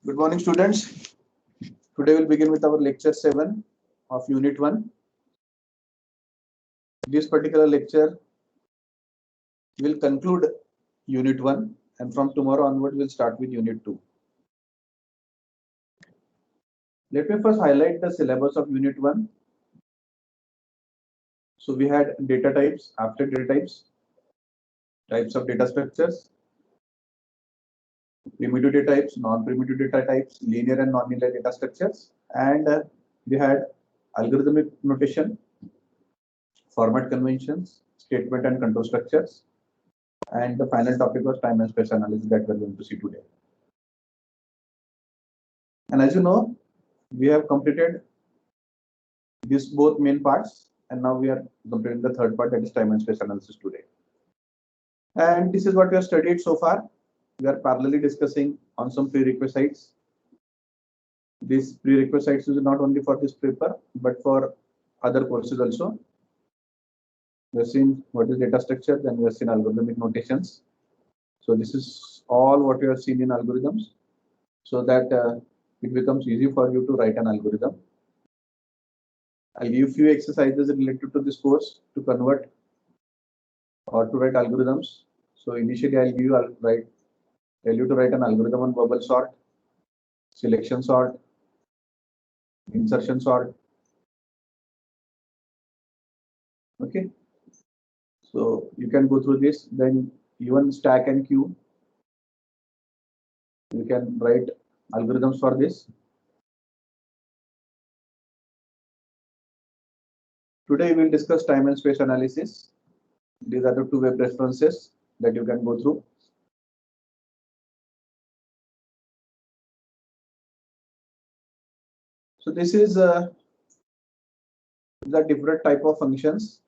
Good morning, students. Today we'll begin with our lecture 7 of Unit 1. This particular lecture will conclude Unit 1, and from tomorrow onward we'll start with Unit 2. Let me first highlight the syllabus of Unit 1. So we had data types, after data types, types of data structures, primitive data types, non-primitive data types, linear and non-linear data structures, and we had algorithmic notation, format conventions, statement and control structures, and the final topic was time and space analysis that we're going to see today. And as you know, we have completed these both main parts, and now we are completing the third part, that is time and space analysis today. And this is what we have studied so far. We are parallelly discussing on some prerequisites. These prerequisites is not only for this paper, but for other courses also. We have seen what is data structure, then we have seen algorithmic notations. So this is all what we have seen in algorithms, so that it becomes easy for you to write an algorithm. I'll give you few exercises related to this course to convert or to write algorithms. So initially I'll tell you to write an algorithm on bubble sort, selection sort, insertion sort. Okay. So you can go through this, then even stack and queue. You can write algorithms for this. Today we will discuss time and space analysis. These are the two web references that you can go through. So this is the different type of functions: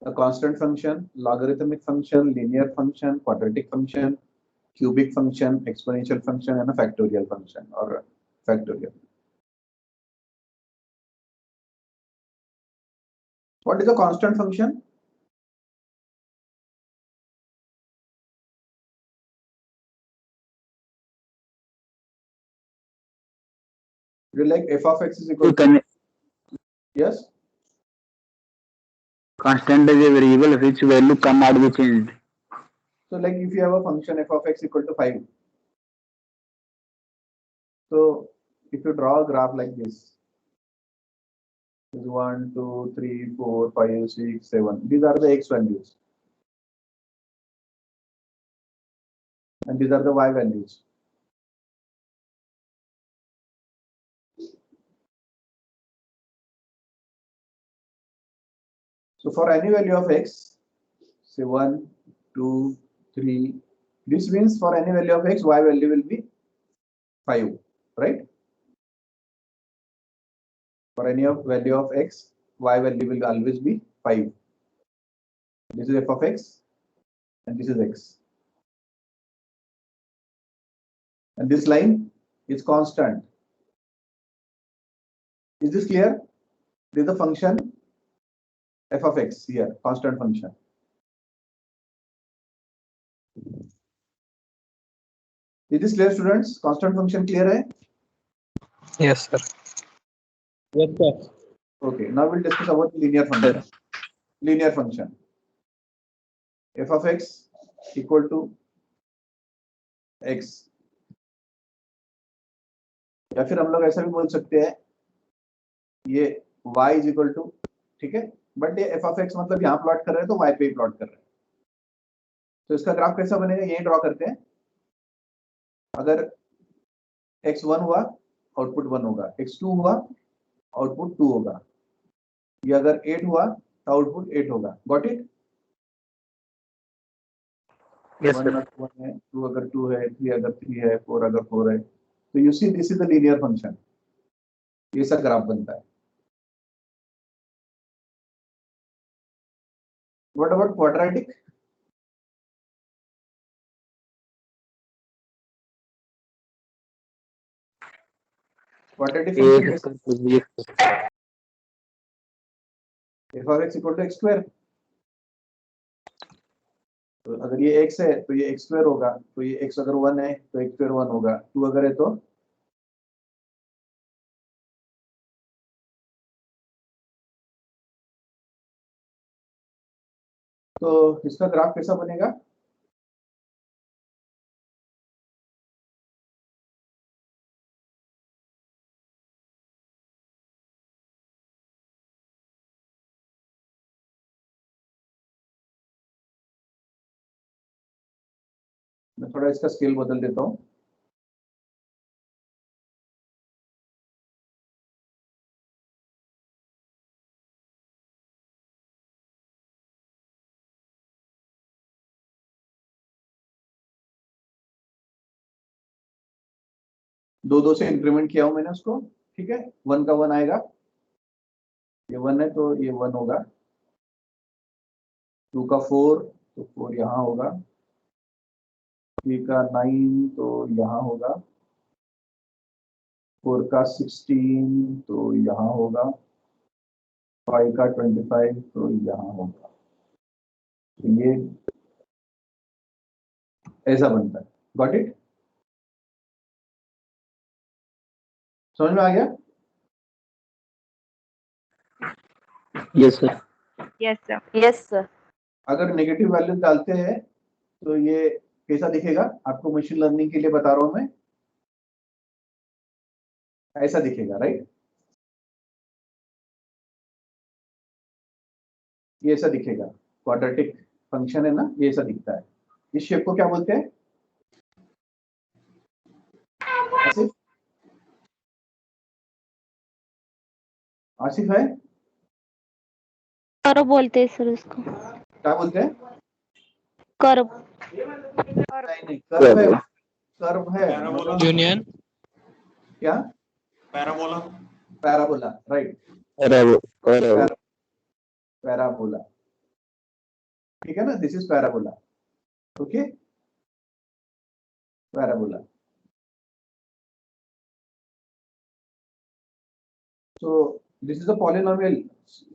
a constant function, logarithmic function, linear function, quadratic function, cubic function, exponential function, and a factorial function or factorial. What is a constant function? Like f of x is equal to, yes, constant is a variable which value cannot be changed. So like if you have a function f of x equal to 5, so if you draw a graph like this, 1, 2, 3, 4, 5, 6, 7, these are the x values, and these are the y values. So for any value of x, say 1, 2, 3, this means for any value of x, y value will be 5, right? For any value of x, y value will always be 5. This is f of x, and this is x. And this line is constant. Is this clear? This is the function f of x here, constant function. Is this clear, students? Constant function clear hai? Yes, sir. Yes, sir. Okay, now we'll discuss about linear function. Linear function. F of x equal to x. या फिर हम लोग ऐसा भी बोल सकते हैं ये y इज इक्वल टू, ठीक है, बट ये f of x मतलब यहाँ प्लॉट कर रहे हैं तो y पे ही प्लॉट कर रहे हैं. तो इसका ग्राफ कैसा बनेगा, यही ड्रॉ करते हैं. अगर x 1 हुआ आउटपुट 1 होगा, x 2 हुआ आउटपुट 2 होगा, ये अगर 8 हुआ तो आउटपुट 8 होगा. Got it? Yes, 1 sir. अगर 1 है, 2 अगर 2 है, 3 अगर 3 है, 4 अगर 4 है. तो you see this is the linear function. ये सा ग्राफ बनता है. What about quadratic? Quadratic function f of x equal to x square. तो अगर ये x है तो ये x स्क्वायर होगा, तो ये x अगर 1 है तो x स्क्वायर 1 होगा, 2 अगर है तो तो इसका ग्राफ कैसा बनेगा? मैं थोड़ा इसका स्केल बदल देता हूँ। दो से इंक्रीमेंट किया हूं मैंने उसको, ठीक है। 1 का 1 आएगा, ये 1 है तो ये 1 होगा। 2 का 4 तो 4 यहाँ होगा। 3 का 9 तो यहाँ होगा। 4 का 16 तो यहाँ होगा। 5 का 25 तो यहाँ होगा। तो ये ऐसा बनता है। Got it? समझ में आ गया? Yes, sir. Yes, sir. Yes, sir. अगर नेगेटिव वैल्यू डालते हैं तो ये कैसा दिखेगा? आपको मशीन लर्निंग के लिए बता रहा हूं मैं, ऐसा दिखेगा, राइट? ये ऐसा दिखेगा। क्वाड्रेटिक फंक्शन है ना, ये ऐसा दिखता है। इस शेप को क्या बोलते हैं? आसिफ? आसिफ है? कर्व बोलते हैं सर उसको। क्या बोलते हैं? कर्व। नहीं, कर्व है। कर्व है। यूनियन क्या? Parabola parabola, right. Correct. Parabola, ठीक है ना? This is parabola, okay. Parabola. So this is a polynomial.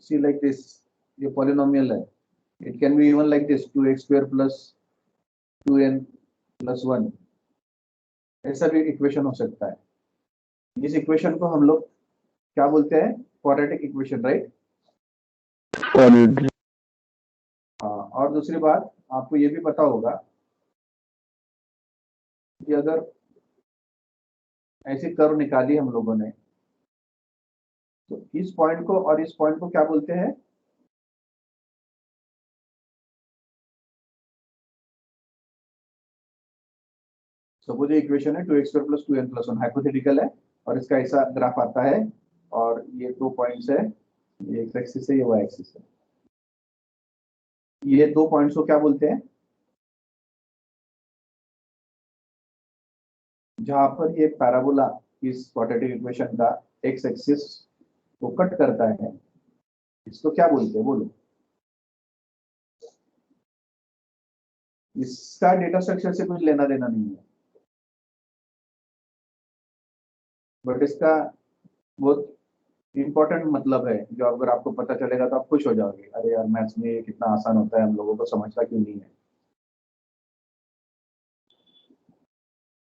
See like this, ये polynomial है। It can be even like this, 2x square plus 2n plus 1, ऐसा भी equation हो सकता है। इस इक्वेशन को हम लोग क्या बोलते हैं? Quadratic equation, right? हाँ, और दूसरी बात आपको ये भी पता होगा कि अगर ऐसी कर्व निकाली हम लोगों ने, तो इस पॉइंट को और इस पॉइंट को क्या बोलते हैं? सपोज ये इक्वेशन है 2x square plus 2n plus 1, hypothetical है, और इसका ऐसा ग्राफ आता है, और ये 2 पॉइंट्स है, ये x एक्सिस है, ये y एक्सिस है। ये 2 पॉइंट्स को क्या बोलते हैं? जहां पर ये पैराबोला इस क्वाड्रेटिक इक्वेशन का x एक्सिस को कट करता है, इसको क्या बोलते हैं? बोलो। इसका डेटा स्ट्रक्चर से कुछ लेना देना नहीं है, बट इसका बहुत इंपॉर्टेंट मतलब है, जो अगर आपको पता चलेगा तो आप खुश हो जाओगे। अरे यार, मैथ्स में ये कितना आसान होता है, हम लोगों को समझता क्यों नहीं है?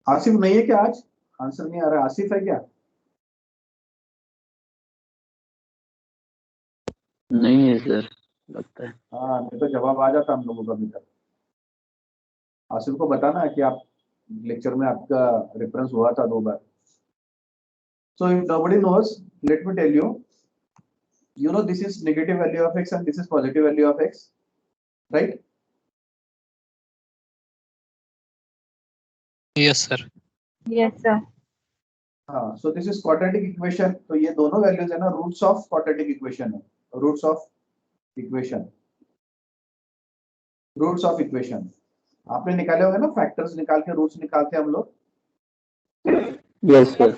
आसिफ नहीं है क्या आज? आंसर नहीं आ रहा। आसिफ है क्या? नहीं है सर, लगता है। हाँ, नहीं तो जवाब आ जाता हम लोगों का अभी तक। आसिफ को बताना है कि आप लेक्चर में आपका रेफरेंस हुआ था 2 बार। So if nobody knows, let me tell you. You know this is negative value of x and this is positive value of x, right? Yes sir Yes, sir. हाँ, so this is quadratic equation. तो ये दोनों values है ना, roots of quadratic equation है। Roots of equation, roots of equation आपने निकाले होंगे ना, फैक्टर्स निकाल के रूट्स निकालते हैं हम लोग। Yes, sir.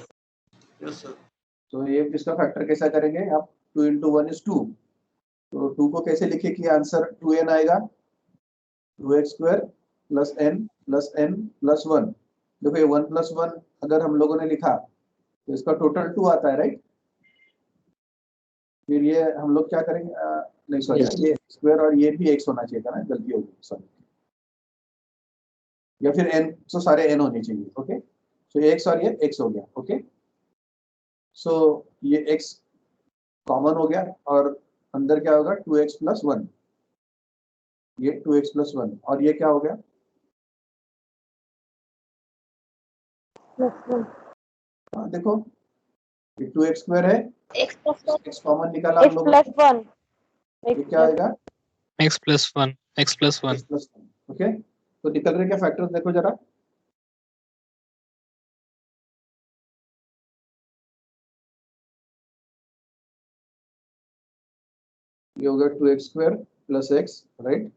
तो ये इसका फैक्टर कैसा करेंगे आप? 2 into 1 is 2। तो 2 को कैसे लिखे कि आंसर 2n आएगा? 2x square plus n plus n plus 1। देखो ये 1 प्लस 1 अगर हम लोगों ने लिखा तो इसका टोटल 2 आता है, राइट? फिर ये हम लोग क्या करेंगे? नहीं सॉरी, Yes. ये स्क्वायर और ये भी x होना चाहिए था ना, गलती होगी, सॉरी। या फिर n, तो सारे n होने चाहिए, ओके। सो ये x और ये x हो गया, ओके। सो ये x कॉमन हो गया, और अंदर क्या होगा? 2x plus 1। ये 2x+1 और ये क्या हो गया? हाँ देखो, ये 2x² है, x plus 1 x कॉमन निकाला हम x लोगों plus ने, 1 ये x क्या plus आएगा? x plus 1 x plus 1 x+1। Okay, तो निकल रहे क्या फैक्टर्स देखो जरा। ये हो गया 2x² + x, right,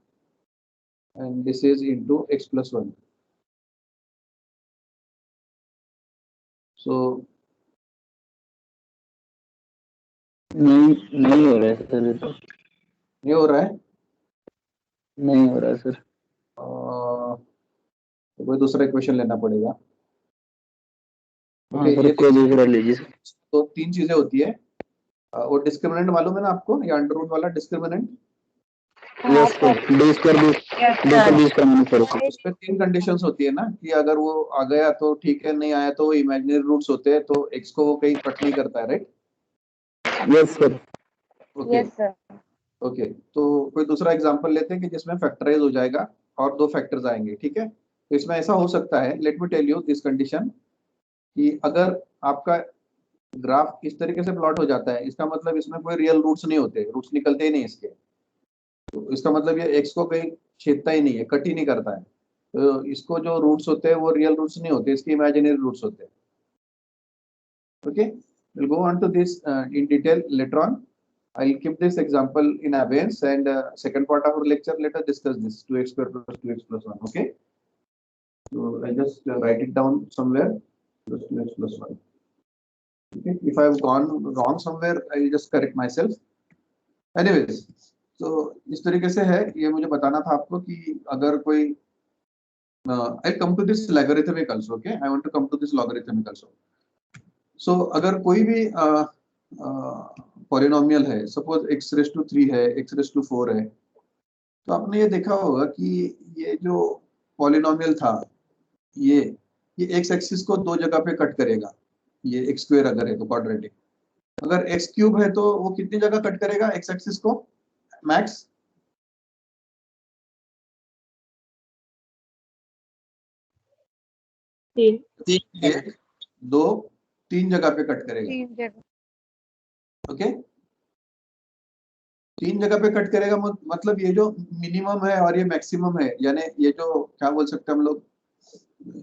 and this is into x+1। सो नहीं हो रहा है सर, ये तो ये हो रहा है, नहीं हो रहा है सर। तो कोई दूसरा इक्वेशन लेना पड़ेगा। हाँ ओके, सर, ये कोई दूसरा लीजिए सर। तो तीन चीजें होती है। वो डिस्क्रिमिनेंट मालूम है ना आपको, ये अंडर रूट वाला discriminant. Yes sir, Yes, D sir. Square B square minus sir. उसमें तीन कंडीशंस होती है ना, कि अगर वो आ गया तो ठीक है, नहीं आया तो इमेजिनरी रूट्स होते हैं, तो एक्स को वो कहीं कट नहीं करता है, right. Yes sir. Okay Yes, sir. Okay, तो कोई दूसरा एग्जांपल लेते हैं कि जिसमें फैक्टराइज हो जाएगा और दो फैक्टर्स आएंगे, ठीक है। तो इसमें ऐसा हो सकता है, let me tell you this condition, कि अगर आपका ग्राफ इस तरीके से प्लॉट हो जाता है, इसका मतलब इसमें कोई रियल रूट्स नहीं होते, रूट्स निकलते ही नहीं इसके। तो इसका मतलब ये एक्स को कहीं छेदता ही नहीं है, कट ही नहीं करता है। तो इसको जो रूट्स होते हैं वो रियल रूट्स नहीं होते, इसके इमेजिनरी रूट्स होते हैं। Okay, we'll go on to this in detail later on. I'll keep this example in abeyance, and second part of our lecture, let us discuss this 2x² + 2x+1. Okay, so I just write it down somewhere, plus 2x+1. Okay, if I have gone wrong somewhere, I'll just correct myself. Anyways, so इस तरीके से है, ये मुझे बताना था आपको कि अगर कोई I'll come to this logarithmic also. Okay, I want to come to this logarithmic also. So अगर कोई भी पॉलिनोमियल है, सपोज x⁻³ है, x⁻⁴ है, तो आपने ये देखा होगा कि ये जो पॉलिनोमियल था, ये x एक्सिस को दो जगह पे कट करेगा। ये x² अगर है तो क्वाड्रेटिक, अगर x³ है तो वो कितनी जगह कट करेगा x एक्सिस को मैक्स? तीन एक, दो, तीन जगह पे कट करेगा। तीन जगह ओके, तीन जगह पे कट करेगा, मतलब ये जो मिनिमम है और ये मैक्सिमम है, यानी ये जो क्या बोल सकते हैं हम लोग,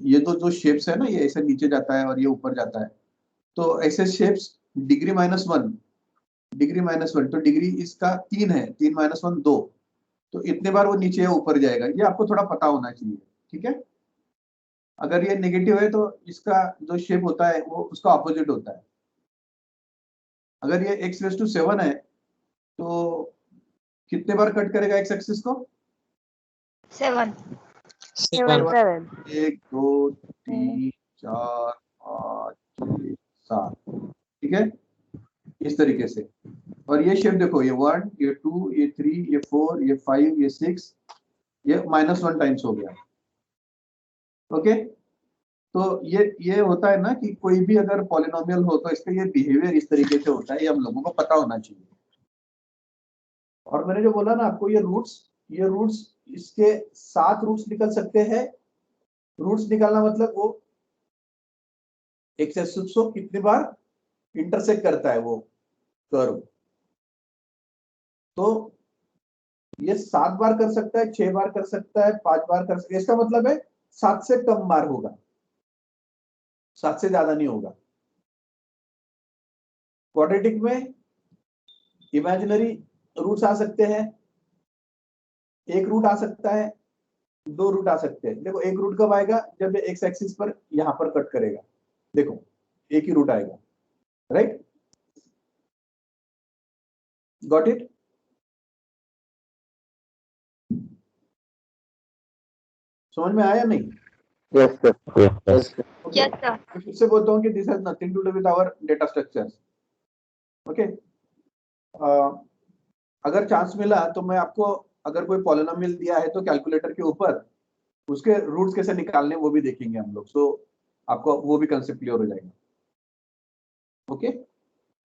ये तो जो शेप्स है ना, ये ऐसे नीचे जाता है और ये ऊपर जाता है, तो ऐसे शेप्स डिग्री -1, तो डिग्री इसका 3 है, 3 - 1 2, तो इतने बार वो नीचे या ऊपर जाएगा, ये आपको थोड़ा पता होना चाहिए, ठीक है। अगर ये नेगेटिव है तो इसका जो शेप होता है वो उसका ऑपोजिट होता है। अगर ये x⁻⁷ है तो कितने बार कट करेगा x एक्सिस को? 7 7 7 1 2 3 4 5 6 7, ठीक है, इस तरीके से। और ये शेप देखो, ये 1, ये 2, ये 3, ये 4, ये 5, ये 6, ये -1 टाइम्स हो गया। ओके, तो ये होता है ना कि कोई भी अगर पॉलिनोमियल हो तो इसका ये बिहेवियर इस तरीके से होता है, ये हम लोगों को पता होना चाहिए। और मैंने जो बोला ना आपको, ये रूट्स इसके 7 रूट्स निकल सकते हैं। रूट्स निकालना मतलब वो एक्स को कितनी बार इंटरसेक्ट करता है वो कर्व, तो ये 7 बार कर सकता है, 6 बार कर सकता है, 5 बार कर सकता है, इसका मतलब है 7 से कम बार होगा, 7 से ज्यादा नहीं होगा। क्वाड्रेटिक में इमेजिनरी रूट्स आ सकते हैं, एक रूट आ सकता है, दो रूट आ सकते हैं। देखो, एक रूट कब आएगा? जब ये एक्स एक्सिस पर यहां पर कट करेगा, देखो एक ही रूट आएगा, राइट, गॉट इट। समझ में आया नहीं? Yes sir, yes sir. Yes, sir. फिर से बोलता हूँ कि this has nothing to do with our data structures. Okay, अगर चांस मिला तो मैं आपको, अगर कोई पॉलिनोमियल दिया है तो कैलकुलेटर के ऊपर उसके रूट्स कैसे निकालने वो भी देखेंगे हम लोग, सो आपको वो भी कंसेप्ट क्लियर हो जाएगा। ओके,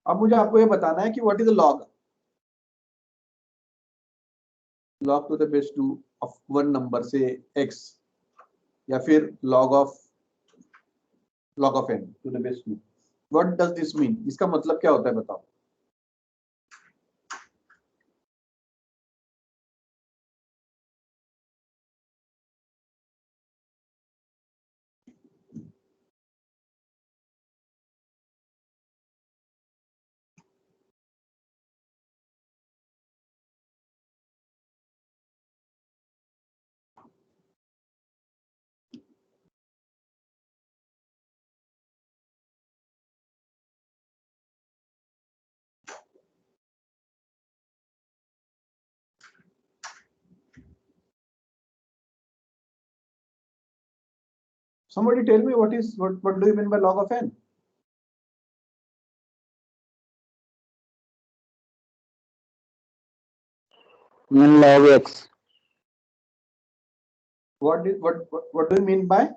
अब मुझे आपको ये बताना है कि what is the log. log to the base 2 of one number से x या फिर log of n to the base 2. What does this mean? इसका मतलब क्या होता है बताओ. Somebody tell me what do you mean by log of n? N log x. What do you mean by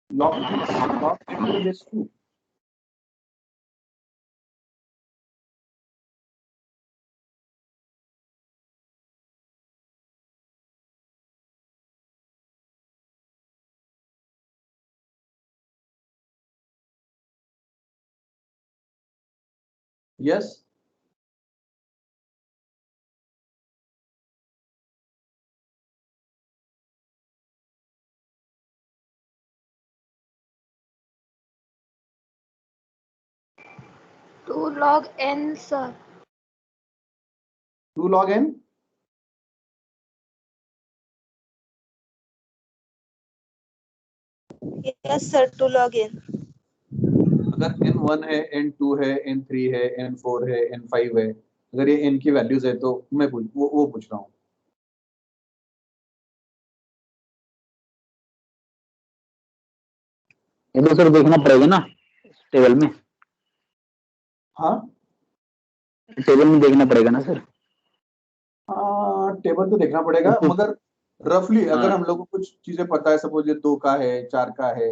log n to the base 2? Yes. Two log n, sir. 2 log n. Yes, sir. 2 log n. अगर n1 है, n2 है, n3 है, n4 है, n5 है, अगर ये n की values है तो मैं वो पूछ रहा हूँ. ये तो सर देखना पड़ेगा ना टेबल में. हाँ टेबल में देखना पड़ेगा ना सर. हाँ, टेबल तो देखना पड़ेगा, मगर रफली अगर हम लोग को कुछ चीजें पता है, सपोज ये 2 का है, 4 का है,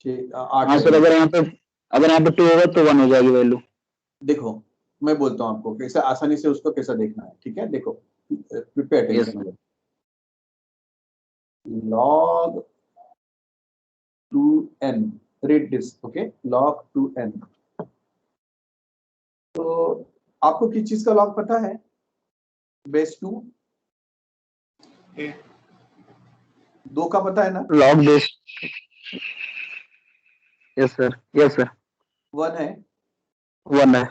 6 8 हाँ सर, है. अगर यहाँ पे 2 होगा तो 1 हो जाएगी वैल्यू. देखो मैं बोलता हूँ आपको कैसे आसानी से उसको कैसा देखना है. ठीक है, देखो pay attention. log 2n, read this. okay, log 2n. तो आपको किस चीज का log पता है? बेस 2. 2 का पता है ना? Log base. Yes sir, yes sir. 1 है. 1 है.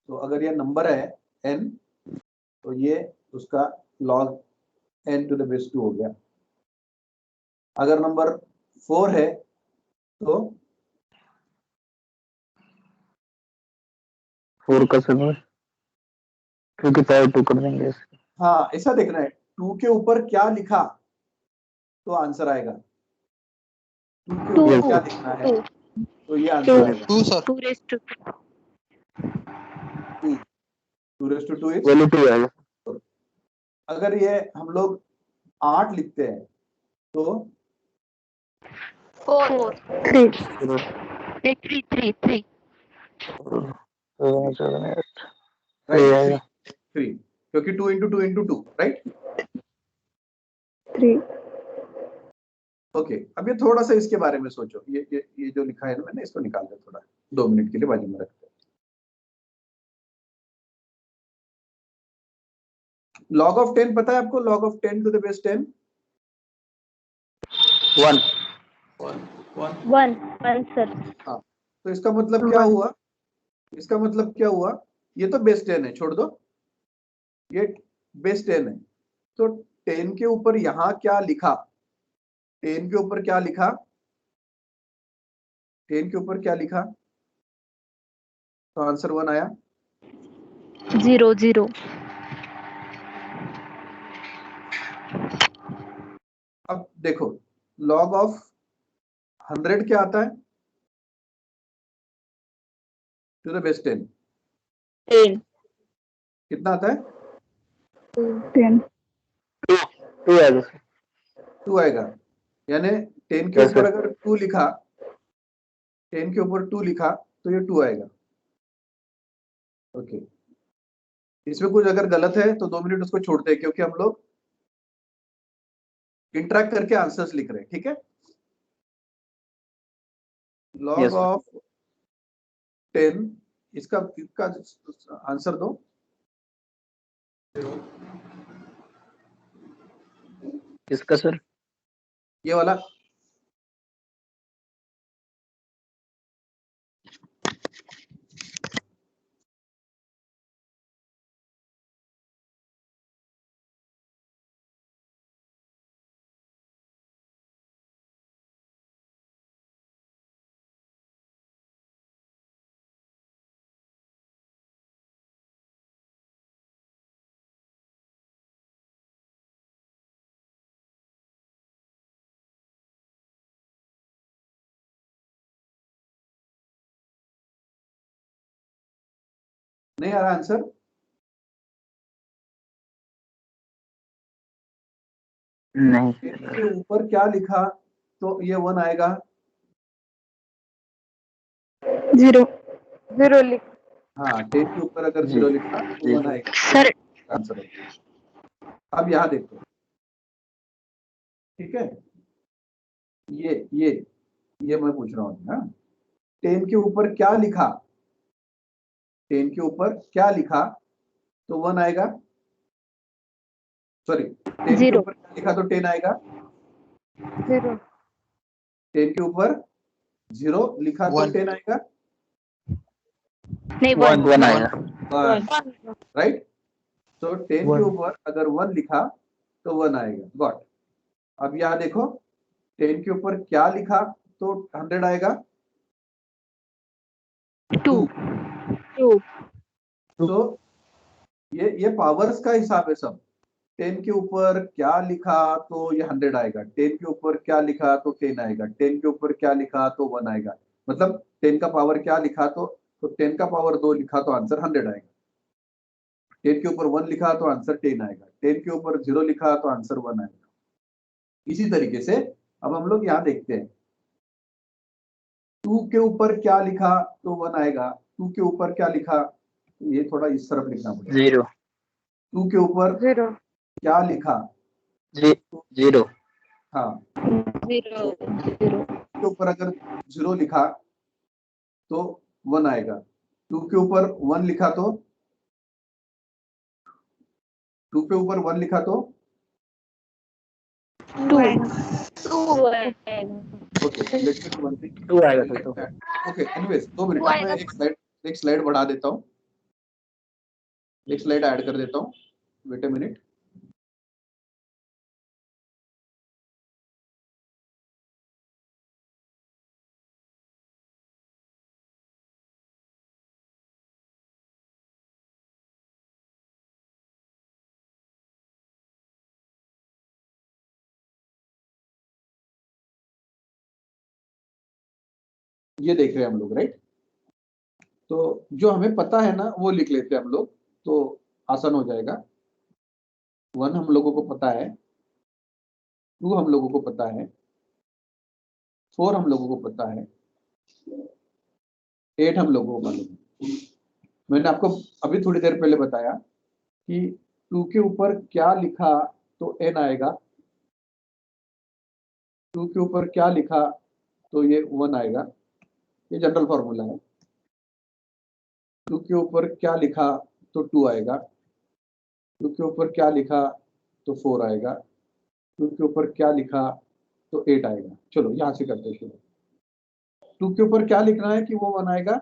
तो अगर ये नंबर है n, तो ये उसका log n to the base 2 हो गया. अगर नंबर 4 है तो 4 का सर 2 की पावर 2 कर देंगे. हाँ, ऐसा देखना है 2 के ऊपर क्या लिखा तो आंसर आएगा. 2 के ऊपर क्या लिखना है तो ये आंसर आएगा. 2 sir. 2 raised to 2 raised to 2 is. Value 2 आएगा. अगर ये हम लोग 8 लिखते हैं तो 4. 3. 3. राइट 3, क्योंकि 2 into 2 into 2, राइट. 3. ओके, अब ये थोड़ा सा इसके बारे में सोचो. ये जो लिखा है ना मैंने, इसको निकाल दो थोड़ा 2 मिनट के लिए बाजू में रखते हैं. log of 10 पता है आपको? log of 10 to the base 10. 1. 1 sir. हाँ, तो इसका मतलब क्या हुआ? इसका मतलब क्या हुआ? ये तो बेस 10 है, छोड़ दो. ये बेस 10 है, तो 10 के ऊपर यहाँ क्या लिखा? 10 के ऊपर क्या लिखा? 10 के ऊपर क्या लिखा? तो आंसर 1 आया. 0. अब देखो log of 100 क्या आता है? to the base 10 10. कितना आता है? 10. 2 आएगा. 2 आएगा. यानी 10 के ऊपर अगर 2 लिखा, 10 के ऊपर 2 लिखा तो ये 2 आएगा. ओके, इसमें कुछ अगर गलत है तो 2 मिनट उसको छोड़ते हैं, क्योंकि हम लोग इंटरेक्ट करके आंसर्स लिख रहे हैं, ठीक है। Log Yes, sir. ऑफ 10, इसका आंसर दो। किसका सर? ये वाला नहीं आ रहा आंसर। नहीं 10 के ऊपर क्या लिखा तो ये 1 आएगा। 0 0 लिख। हाँ, 10 के ऊपर अगर जी। 0 लिखा तो 1 आएगा, सर आंसर होगा। अब यहाँ देखो, ठीक है, ये मैं पूछ रहा हूँ ना, 10 के ऊपर क्या लिखा, 10 के ऊपर क्या लिखा तो 1 आएगा। सॉरी, 10 के 0 ऊपर क्या लिखा तो 10 आएगा। 0 10 के ऊपर 0 लिखा तो 10 आएगा। नहीं 1 1 आएगा। राइट, तो 10 के ऊपर अगर 1 लिखा तो 1 आएगा। गॉट। अब यहाँ देखो, 10 के ऊपर क्या लिखा तो 100 आएगा। 2 तो ये पावर्स का हिसाब है सब। 10 के ऊपर क्या लिखा तो ये 100 आएगा, 10 के ऊपर क्या लिखा तो 10 आएगा, 10 के ऊपर क्या लिखा तो 1 आएगा। मतलब 10 का पावर क्या लिखा तो 10 का पावर 2 लिखा तो आंसर 100 आएगा। 10 के ऊपर 1 लिखा तो आंसर 10 आएगा, 10 के ऊपर 0 लिखा तो आंसर 1 आएगा। इसी तरीके से अब हम लोग यहाँ देखते हैं, 2 के ऊपर क्या लिखा तो 1 आएगा, 2 के ऊपर क्या लिखा, ये थोड़ा इस तरफ लिखना पड़ेगा। 0 2 के ऊपर 0 क्या लिखा, 0 हाँ 0 के ऊपर अगर 0 लिखा तो 1 आएगा, 2 के ऊपर 1 लिखा तो 2 के ऊपर 1 लिखा तो 2 okay, let's do one thing. 2 आएगा सर। तो ओके, एनीवेज 2 मिनट, मैं एक स्लाइड बढ़ा देता हूँ, एक स्लाइड ऐड कर देता हूँ। Wait a minute. ये देख रहे हैं हम लोग, राइट। तो जो हमें पता है ना वो लिख लेते हैं हम लोग, तो आसान हो जाएगा। 1 हम लोगों को पता है, 2 हम लोगों को पता है, 4 हम लोगों को पता है, 8 हम लोगों को मालूम है। मैंने आपको अभी थोड़ी देर पहले बताया कि 2 के ऊपर क्या लिखा तो n आएगा, 2 के ऊपर क्या लिखा तो ये 1 आएगा। ये जनरल फॉर्मूला है। 2 के ऊपर क्या लिखा तो 2 आएगा, 2 के ऊपर क्या लिखा तो 4 आएगा, 2 के ऊपर क्या लिखा तो 8 आएगा। चलो यहाँ से करते हैं शुरू। 2 के ऊपर क्या लिखना है कि वो 1 आएगा।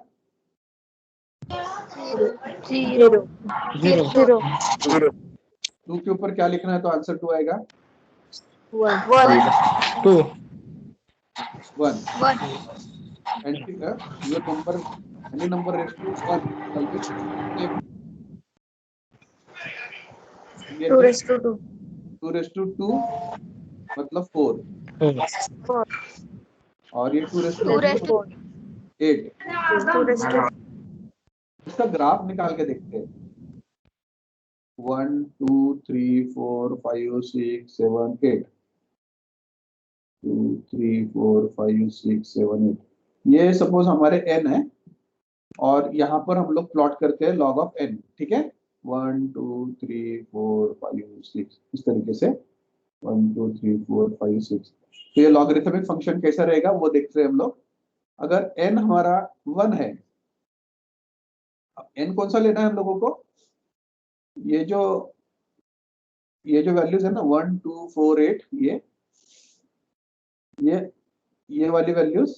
0 2 के ऊपर क्या लिखना है तो आंसर 2 आएगा। 1 and your number, any number raised to 1 always same. 2 raised to 2 2 raised to 2 मतलब 4, और ये 2 raised to 8। 2 raised to इसका ग्राफ निकाल के देखते हैं। 1 2 3 4 5 6 7 8, 2 3 4 5 6 7 8। ये सपोज हमारे n है और यहाँ पर हम लोग प्लॉट करते हैं log ऑफ n, ठीक है। 1 2 3 4 5 6 इस तरीके से 1 2 3 4 5 6। तो ये लॉगरिथमिक फंक्शन कैसा रहेगा वो देखते हैं हम लोग। अगर n हमारा 1 है, n कौन सा लेना है हम लोगों को, ये जो वैल्यूज है ना 1 2 4 8, ये वाली वैल्यूज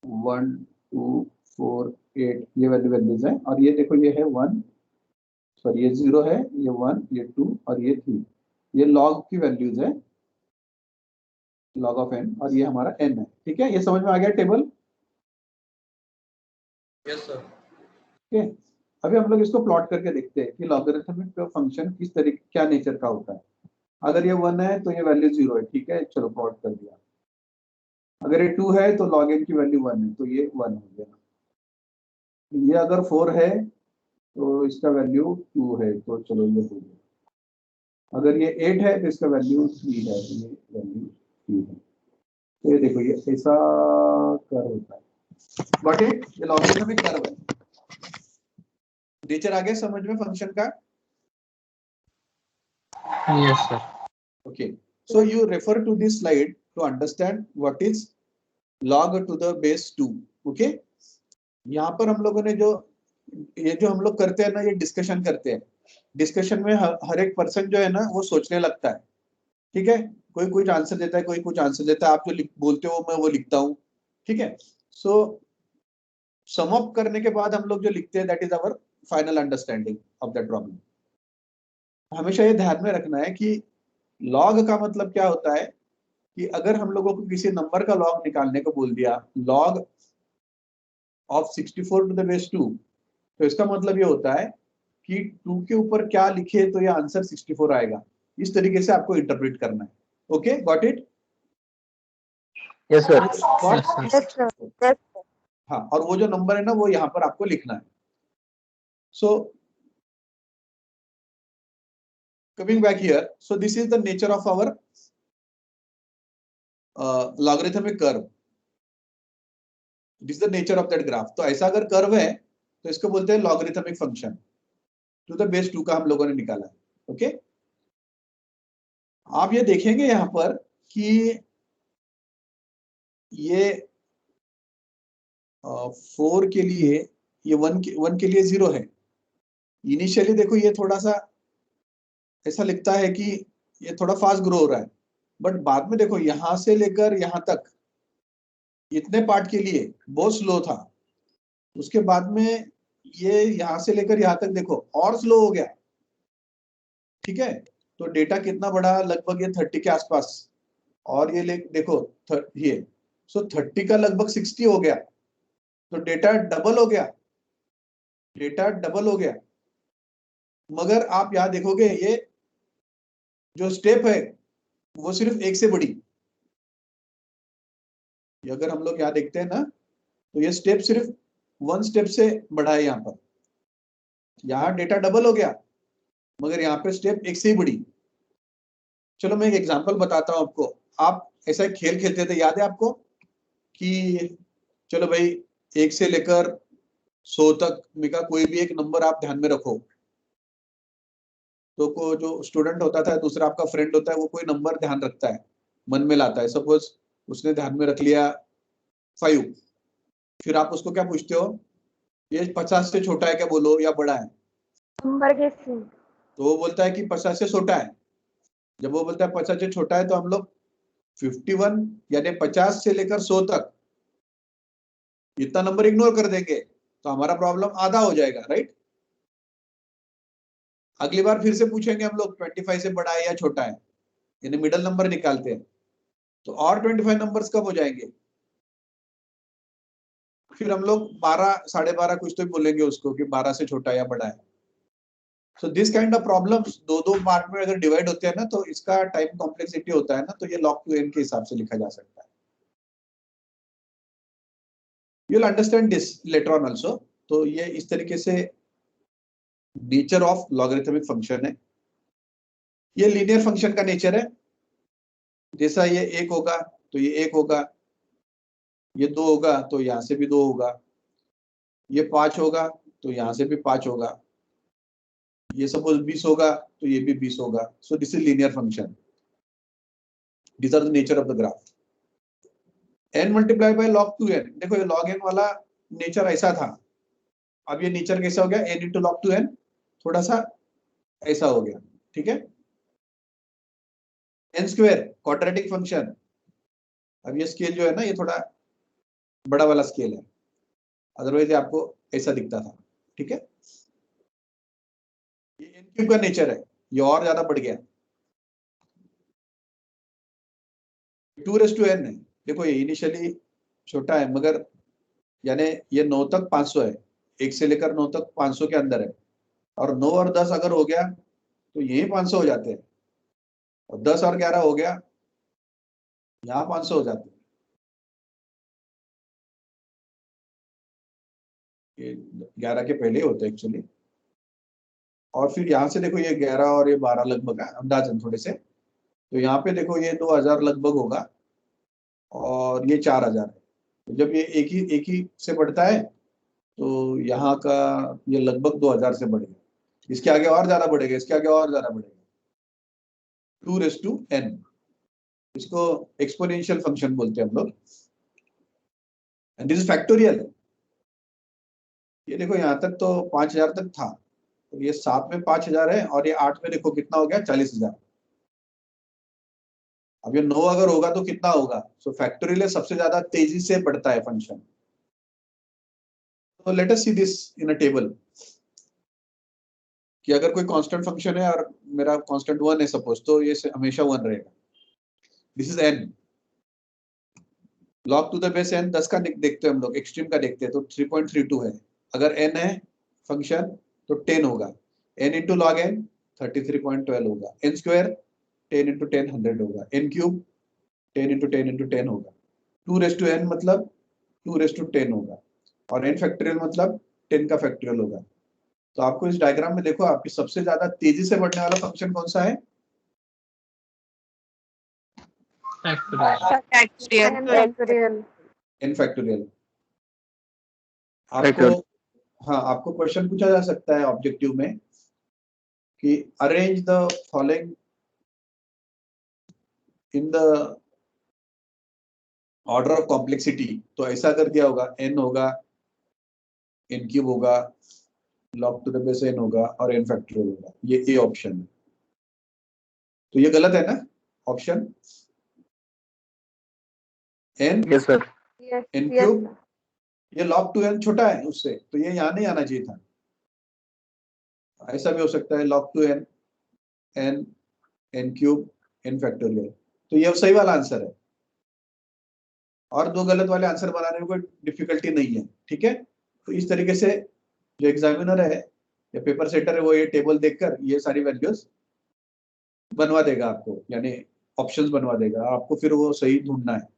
1 2 4 8 ये वाली वैल्यूज है। और ये देखो ये है 1, सॉरी ये 0 है, ये 1 ये 2 और ये 3, ये लॉग की वैल्यूज है, लॉग ऑफ n, और ये हमारा n है। ठीक है, ये समझ में आ गया टेबल? Yes sir. ठीक है, अभी हम लोग इसको प्लॉट करके देखते हैं कि लॉगरिथमिक फंक्शन किस तरीके क्या नेचर का होता है। अगर ये 1 है तो ये वैल्यू 0 है, ठीक है, चलो प्लॉट कर दिया। अगर ये 2 है तो log n की वैल्यू 1 है, तो ये 1 हो गया। ये अगर 4 है तो इसका वैल्यू 2 है, तो चलो ये हो गया। अगर ये 8 है तो इसका वैल्यू 3 है, ये वैल्यू 3 है। तो ये देखो ये ऐसा कर्व होता है। Got it? ये लॉगरिथमिक कर्व है। नेचर आ गया समझ में फंक्शन का? Yes, sir. Okay, so you refer to this slide to understand what is log to the base 2. Okay, यहाँ पर हम लोगों ने जो हम लोग करते हैं ना, ये डिस्कशन करते हैं। डिस्कशन में हर एक पर्सन जो है ना वो सोचने लगता है। ठीक है, कोई कुछ आंसर देता है, कोई कुछ आंसर देता है, आप जो बोलते हो मैं वो लिखता हूँ। ठीक है, सो सम अप करने के बाद हम लोग जो लिखते हैं that is our final understanding of that problem. हमेशा ये ध्यान में रखना है कि लॉग का मतलब क्या होता है कि अगर हम लोगों को किसी नंबर का लॉग निकालने को बोल दिया, log of 64 to the base 2, तो इसका मतलब ये होता है कि 2 के ऊपर क्या लिखे तो ये आंसर 64 आएगा। इस तरीके से आपको इंटरप्रेट करना है। Okay, got it? Yes sir. Yes, sir. Yes, sir. Yes, sir. हाँ, और वो जो नंबर है ना वो यहाँ पर आपको लिखना है। So coming back here, so this is the nature of our logarithmic curve. This the nature of that graph. तो ऐसा अगर कर्व है तो इसको बोलते हैं logarithmic function to the base 2 का हम लोगों ने निकाला है। ओके, आप ये देखेंगे यहाँ पर कि ये 4 के लिए, ये 1 के लिए 0 है। इनिशियली देखो ये थोड़ा सा ऐसा लिखता है कि ये थोड़ा फास्ट ग्रो हो रहा है, बट बाद में देखो यहां से लेकर यहां तक इतने पार्ट के लिए बहुत स्लो था। उसके बाद में ये यहां से लेकर यहां तक देखो और स्लो हो गया। ठीक है, तो डेटा कितना बढ़ा, लगभग ये 30 के आसपास, और ये देखो ये सो 30 का लगभग 60 हो गया, तो डेटा डबल हो गया, डेटा डबल हो गया। मगर आप यहां देखोगे ये जो स्टेप है वो सिर्फ 1 से बढ़ी। अगर हम लोग यहाँ देखते हैं ना तो ये स्टेप सिर्फ 1 स्टेप से बढ़ा है। यहाँ पर यहाँ डेटा डबल हो गया, मगर यहाँ पे स्टेप 1 से ही बढ़ी। चलो मैं एक एग्जांपल बताता हूँ आपको। आप ऐसा एक खेल खेलते थे, याद है आपको, कि चलो भाई 1 से लेकर 100 तक का कोई भी एक नंबर आप ध्यान में रखो। तो को जो स्टूडेंट होता था, दूसरा आपका फ्रेंड होता है, वो कोई नंबर ध्यान रखता है, मन में लाता है। सपोज उसने ध्यान में रख लिया 5, फिर आप उसको क्या पूछते हो, ये 50 से छोटा है क्या बोलो या बड़ा है? नंबर गेसिंग। तो वो बोलता है कि 50 से छोटा है। जब वो बोलता है 50 से छोटा है तो हम लोग 51 यानी 50 से लेकर 100 तक इतना नंबर इग्नोर कर देंगे, तो हमारा प्रॉब्लम आधा हो जाएगा, राइट? अगली बार फिर से पूछेंगे हम लोग 25 से बड़ा है या छोटा है, यानी मिडल नंबर निकालते हैं, तो और 25 नंबर्स कब हो जाएंगे? फिर हम लोग 12, 12.5 कुछ तो बोलेंगे उसको कि 12 से छोटा या बड़ा है। So this kind of problems दो पार्ट में अगर डिवाइड होते हैं ना, तो इसका टाइम कॉम्प्लेक्सिटी होता है ना, तो ये log to n के हिसाब से लिखा जा सकता है। You will understand this later on also. तो ये इस तरीके से नेचर ऑफ लॉगरिथमिक फंक्शन है। ये लीनियर फंक्शन का नेचर है। जैसा ये 1 होगा तो ये 1 होगा, ये 2 होगा तो यहां से भी 2 होगा, ये 5 होगा तो यहाँ से भी 5 होगा, ये सपोज 20 होगा तो ये भी 20 होगा. सो this is linear function. These are the nature of the graph. n multiplied by log 2n. देखो ये log n वाला नेचर ऐसा था, अब ये नेचर कैसा हो गया, n into log 2n, थोड़ा सा ऐसा हो गया. ठीक है. n square quadratic function. अब ये स्केल जो है ना, ये थोड़ा बड़ा वाला स्केल है, अदरवाइज आपको ऐसा दिखता था. ठीक है. ये n क्यूब का नेचर है, ये और ज्यादा बढ़ गया. 2 raised to n है. देखो ये इनिशियली छोटा है, मगर यानी ये 9 तक 500 है, 1 से लेकर 9 तक 500 के अंदर है, और 9 और 10 अगर हो गया तो यही 500 हो जाते हैं, और 10 और 11 हो गया यहाँ 500 हो जाते हैं. ये 11 के पहले ही होते हैं एक्चुअली. और फिर यहाँ से देखो ये 11 और ये 12 लगभग है, अंदाजन थोड़े से. तो यहाँ पे देखो ये 2000 लगभग होगा, और ये 4000 है. तो जब ये एक ही से बढ़ता है तो यहाँ का ये लगभग 2000 से बढ़ेगा. इसके आगे और ज्यादा बढ़ेगा, इसके आगे और ज्यादा बढ़ेगा. 2 raised to n. इसको एक्सपोनेंशियल फंक्शन बोलते हैं हम लोग. And this is factorial. ये देखो यहाँ तक तो 5000 तक था, तो ये 7 में 5000 है, और ये 8 में देखो कितना हो गया, 40000. अब ये 9 अगर होगा तो कितना होगा. सो फैक्टोरियल सबसे ज्यादा तेजी से बढ़ता है फंक्शन. तो let us see this in a table, कि अगर कोई कांस्टेंट फंक्शन है और मेरा कांस्टेंट 1 है सपोज, तो ये हमेशा 1 रहेगा. This is n. log to the base n 10 का देखते हैं हम लोग, एक्सट्रीम का देखते हैं, तो 3.32 है. अगर n है फंक्शन तो 10 होगा. n इंटू लॉग n 33.12 होगा. n स्क्वायर 10 इंटू 10 100 होगा. n क्यूब 10 इंटू 10 इंटू 10 होगा. 2 raised to n मतलब 2 raised to 10 होगा, और n फैक्टोरियल मतलब 10 का फैक्टोरियल होगा. तो आपको इस डायग्राम में देखो, आपकी सबसे ज्यादा तेजी से बढ़ने वाला फंक्शन कौन सा है. Factorial. फैक्टोरियल. n factorial. आपको, हाँ, आपको क्वेश्चन पूछा जा सकता है ऑब्जेक्टिव में कि arrange the following in the order of complexity. तो ऐसा कर दिया होगा, n होगा, n क्यूब होगा, log to the base n होगा, और n फैक्टोरियल होगा. ये ए ऑप्शन है. तो ये गलत है ना option. n yes sir. n cube, ये log टू n छोटा है उससे, तो ये यहाँ नहीं आना चाहिए था. ऐसा भी हो सकता है log टू n n n cube n factorial. तो ये सही वाला आंसर है, और 2 गलत वाले आंसर बनाने में कोई डिफिकल्टी नहीं है. ठीक है. तो इस तरीके से जो एग्जामिनर है या पेपर सेटर है, वो ये टेबल देखकर ये सारी वैल्यूज बनवा देगा आपको, यानी ऑप्शंस बनवा देगा आपको, फिर वो सही ढूंढना है.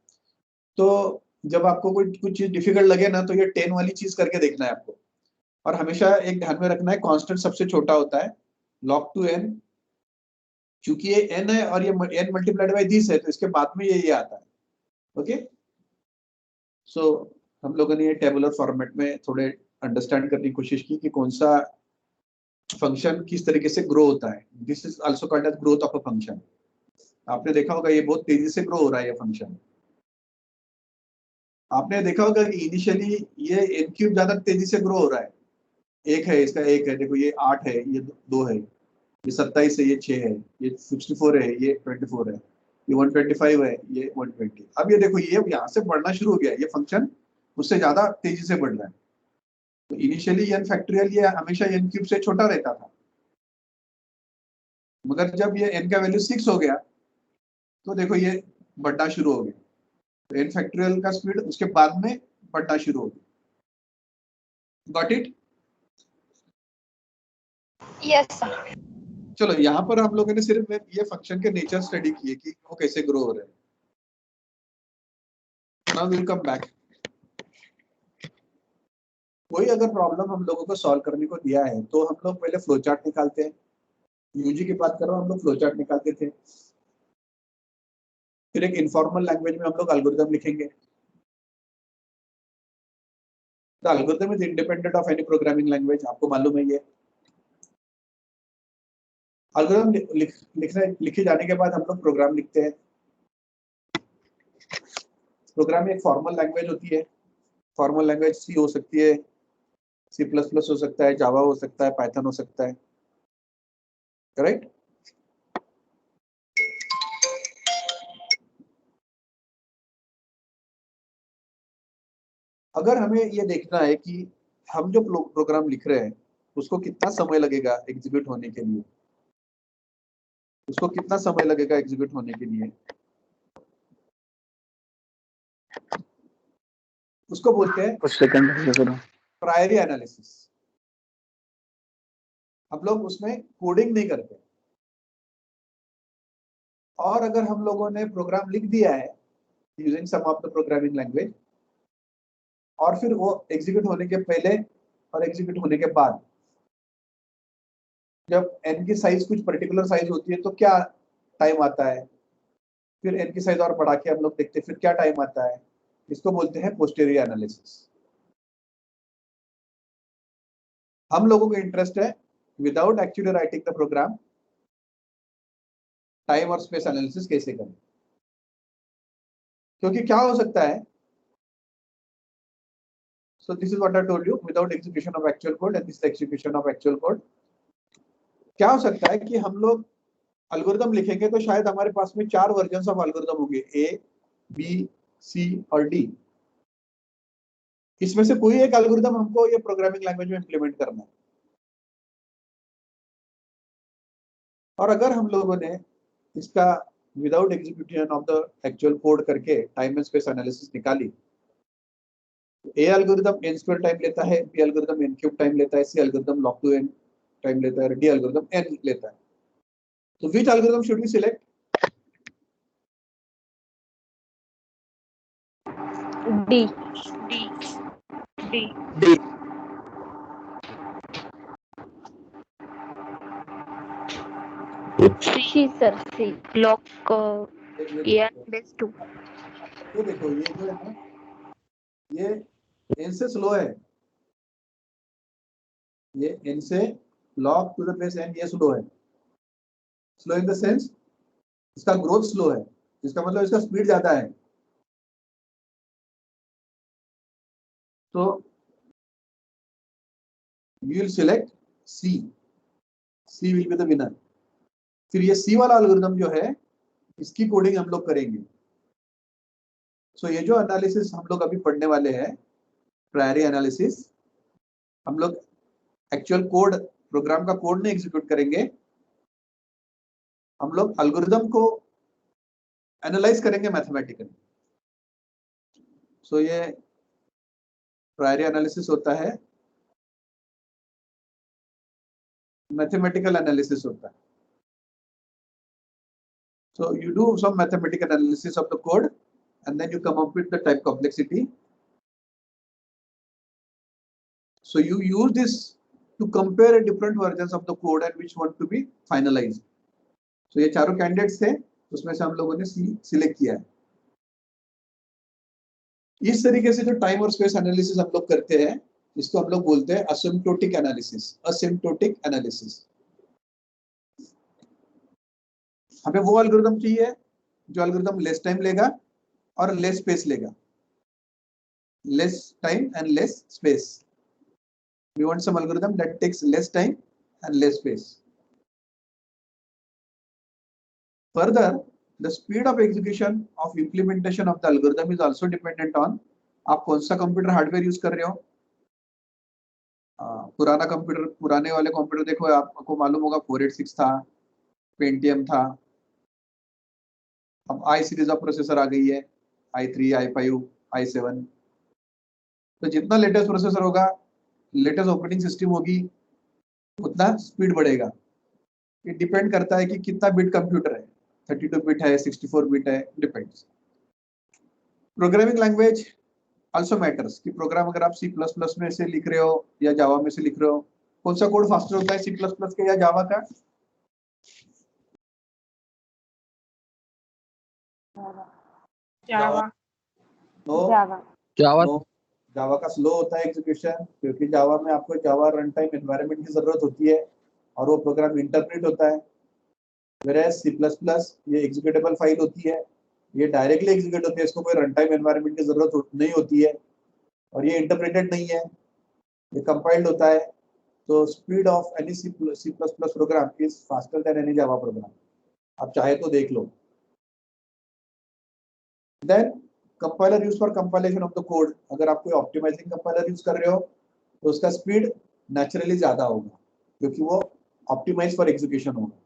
तो जब आपको कोई कुछ चीज डिफिकल्ट लगे ना, तो ये 10 वाली चीज करके देखना है आपको. और हमेशा एक ध्यान में रखना है, कांस्टेंट सबसे छोटा होता है. log टू n, क्योंकि ये n है और ये n मल्टीप्लाइड बाय दिस है, तो इसके बाद में ये आता है. ओके. सो हम लोगों ने ये टेबुलर फॉर्मेट में थोड़े अंडरस्टैंड करने की कोशिश की कि कौन सा फंक्शन किस तरीके से ग्रो होता है. This is also called as growth of a function. आपने देखा होगा ये बहुत तेजी से ग्रो हो रहा है ये फंक्शन. आपने देखा होगा कि इनिशियली ये n क्यूब ज्यादा तेजी से ग्रो हो रहा है. 1 है, इसका 1 है, देखो ये 8 है, ये 2 है, ये 27 है, ये 6 है, ये 64 है, ये 24 है, ये 125 है, ये 120. अब ये देखो ये यहाँ से बढ़ना शुरू हो गया, ये फंक्शन उससे ज्यादा तेजी से बढ़ रहा है. तो इनिशियली n फैक्टोरियल ये हमेशा n क्यूब से छोटा रहता था, मगर जब ये n का वैल्यू 6 हो गया तो देखो ये बढ़ना शुरू हो गया. तो n फैक्टोरियल का स्पीड उसके बाद में बढ़ना शुरू हो गया. Got it. Yes sir. चलो यहाँ पर हम लोगों ने सिर्फ ये फंक्शन के नेचर स्टडी किए कि वो कैसे ग्रो हो रहे हैं. Now will come back. कोई अगर प्रॉब्लम हम लोगों को सॉल्व करने को दिया है तो हम लोग पहले फ्लो चार्ट निकालते हैं. यूजी की बात कर रहा हूँ, हम लोग फ्लो चार्ट निकालते थे. फिर एक इनफॉर्मल लैंग्वेज में हम लोग एल्गोरिथम लिखेंगे. The algorithm is independent of any programming language. आपको मालूम है ये. Algorithm लिखे जाने के बाद हम लोग प्रोग्राम लिखते हैं. प्रोग्राम एक फॉर्मल लैंग्वेज होती है. फॉर्मल लैंग्वेज सी हो सकती है, C++ हो सकता है, जावा हो सकता है, पाइथन हो सकता है. करेक्ट. अगर हमें ये देखना है कि हम जो प्रोग्राम लिख रहे हैं उसको कितना समय लगेगा एग्जीक्यूट होने के लिए, उसको कितना समय लगेगा एग्जीक्यूट होने के लिए, उसको बोलते हैं कुछ सेकंड करो. प्रायोरी एनालिसिस. हम लोग उसमें कोडिंग नहीं करते, और अगर हम लोगों ने प्रोग्राम लिख दिया है using some of the programming language, और फिर वो एग्जीक्यूट होने के पहले और एग्जीक्यूट होने के बाद, जब n की साइज कुछ पर्टिकुलर साइज होती है तो क्या टाइम आता है, फिर n की साइज और बढ़ा के हम लोग देखते हैं फिर क्या टाइम आता है, इसको बोलते हैं पोस्टेरियर एनालिसिस. हम लोगों को इंटरेस्ट है without actually writing the program time और स्पेस एनालिसिस कैसे करें. क्योंकि क्या हो सकता है, so this is what I told you, without execution of actual code, and this is the execution of actual code. क्या हो सकता है कि हम लोग एल्गोरिथम लिखेंगे तो शायद हमारे पास में 4 वर्जन्स ऑफ एल्गोरिथम होंगे, A, B, C और D. इसमें से कोई एक एल्गोरिथम हमको ये प्रोग्रामिंग लैंग्वेज में इंप्लीमेंट करना है. और अगर हम लोगों ने इसका without execution of the actual code करके टाइम एंड स्पेस एनालिसिस निकाली, ए एल्गोरिथम n² टाइम लेता है, बी एल्गोरिथम n³ टाइम लेता है, सी एल्गोरिथम log 2n टाइम लेता है, डी एल्गोरिथम n लेता है. तो which algorithm should we select? D. C sir, C. Block A base 2. ये देखो, ये जो है ना, ये n से स्लो है, ये n से log to the base n, ये स्लो है. स्लो इन द सेंस इसका ग्रोथ स्लो है, इसका मतलब इसका स्पीड ज्यादा है. तो you will select C. C will be the winner. फिर ये C वाला एल्गोरिथम जो है इसकी कोडिंग हम लोग करेंगे. सो ये जो एनालिसिस हम लोग अभी पढ़ने वाले हैं, प्रायोरी एनालिसिस, हम लोग एक्चुअल कोड, प्रोग्राम का कोड नहीं एग्जीक्यूट करेंगे, हम लोग एल्गोरिथम को एनालाइज करेंगे मैथमेटिकली. सो ये प्रायोरी एनालिसिस होता है, मैथमेटिकल एनालिसिस होता है. So you do some mathematical analysis of the code and then you come up with the type complexity. So you use this to compare different versions of the code and which one to be finalized. So ये चारों candidates थे, उसमें से हम लोगों ने select किया है. इस तरीके से जो टाइम और स्पेस एनालिसिस हम लोग करते हैं, इसको हम लोग बोलते हैं असिम्प्टोटिक एनालिसिस. Asymptotic analysis. हमें वो एल्गोरिथम चाहिए जो एल्गोरिथम लेस टाइम लेगा और लेस स्पेस लेगा. Less time and less space. We want some algorithm that takes less time and less space. Further, the speed of execution of implementation of the algorithm is also dependent on आप कौन सा computer hardware use कर रहे हो. पुराना computer, पुराने वाले computer देखो, आपको मालूम होगा 486 था, पेंटियम था. अब i सीरीज ऑफ प्रोसेसर आ गई है, i3, i5, i7. तो जितना लेटेस्ट प्रोसेसर होगा, लेटेस्ट ऑपरेटिंग सिस्टम होगी, उतना स्पीड बढ़ेगा. ये डिपेंड करता है कि कितना बिट कंप्यूटर है, 32 बिट है, 64 बिट है, depends. Programming language also matters कि प्रोग्राम अगर आप C++ में से लिख रहे हो या जावा में से लिख रहे हो, कौन सा कोड फास्टर होता है, C++ के या जावा का? Java. No, Java. Java. No, Java का स्लो होता है एग्जीक्यूशन, क्योंकि जावा में आपको जावा रन टाइम एनवायरनमेंट की जरूरत होती है और वो प्रोग्राम इंटरप्रेट होता है। वेयर सी प्लस प्लस ये एग्जीक्यूटेबल फाइल होती है, ये डायरेक्टली एग्जीक्यूट होती है, इसको कोई रन टाइम एनवायरनमेंट की जरूरत नहीं होती है और ये इंटरप्रेटेड नहीं है, ये कंपाइल्ड होता है। तो speed of any C plus plus program is faster than any Java program, आप चाहे तो देख लो। Then compiler use for compilation of the code, अगर आप कोई ऑप्टिमाइजिंग कंपाइलर यूज कर रहे हो तो उसका स्पीड नेचुरली ज्यादा होगा क्योंकि वो ऑप्टिमाइज फॉर एग्जीक्यूशन होगा।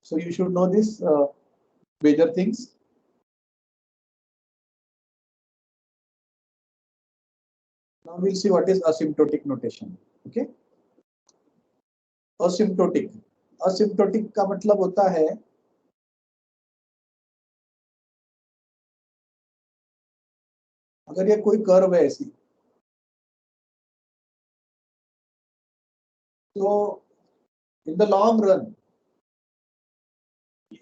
So you should know this major things. Now we'll see what is asymptotic notation. Okay, asymptotic का मतलब होता है अगर ये कोई कर्व है ऐसी, तो इन the long run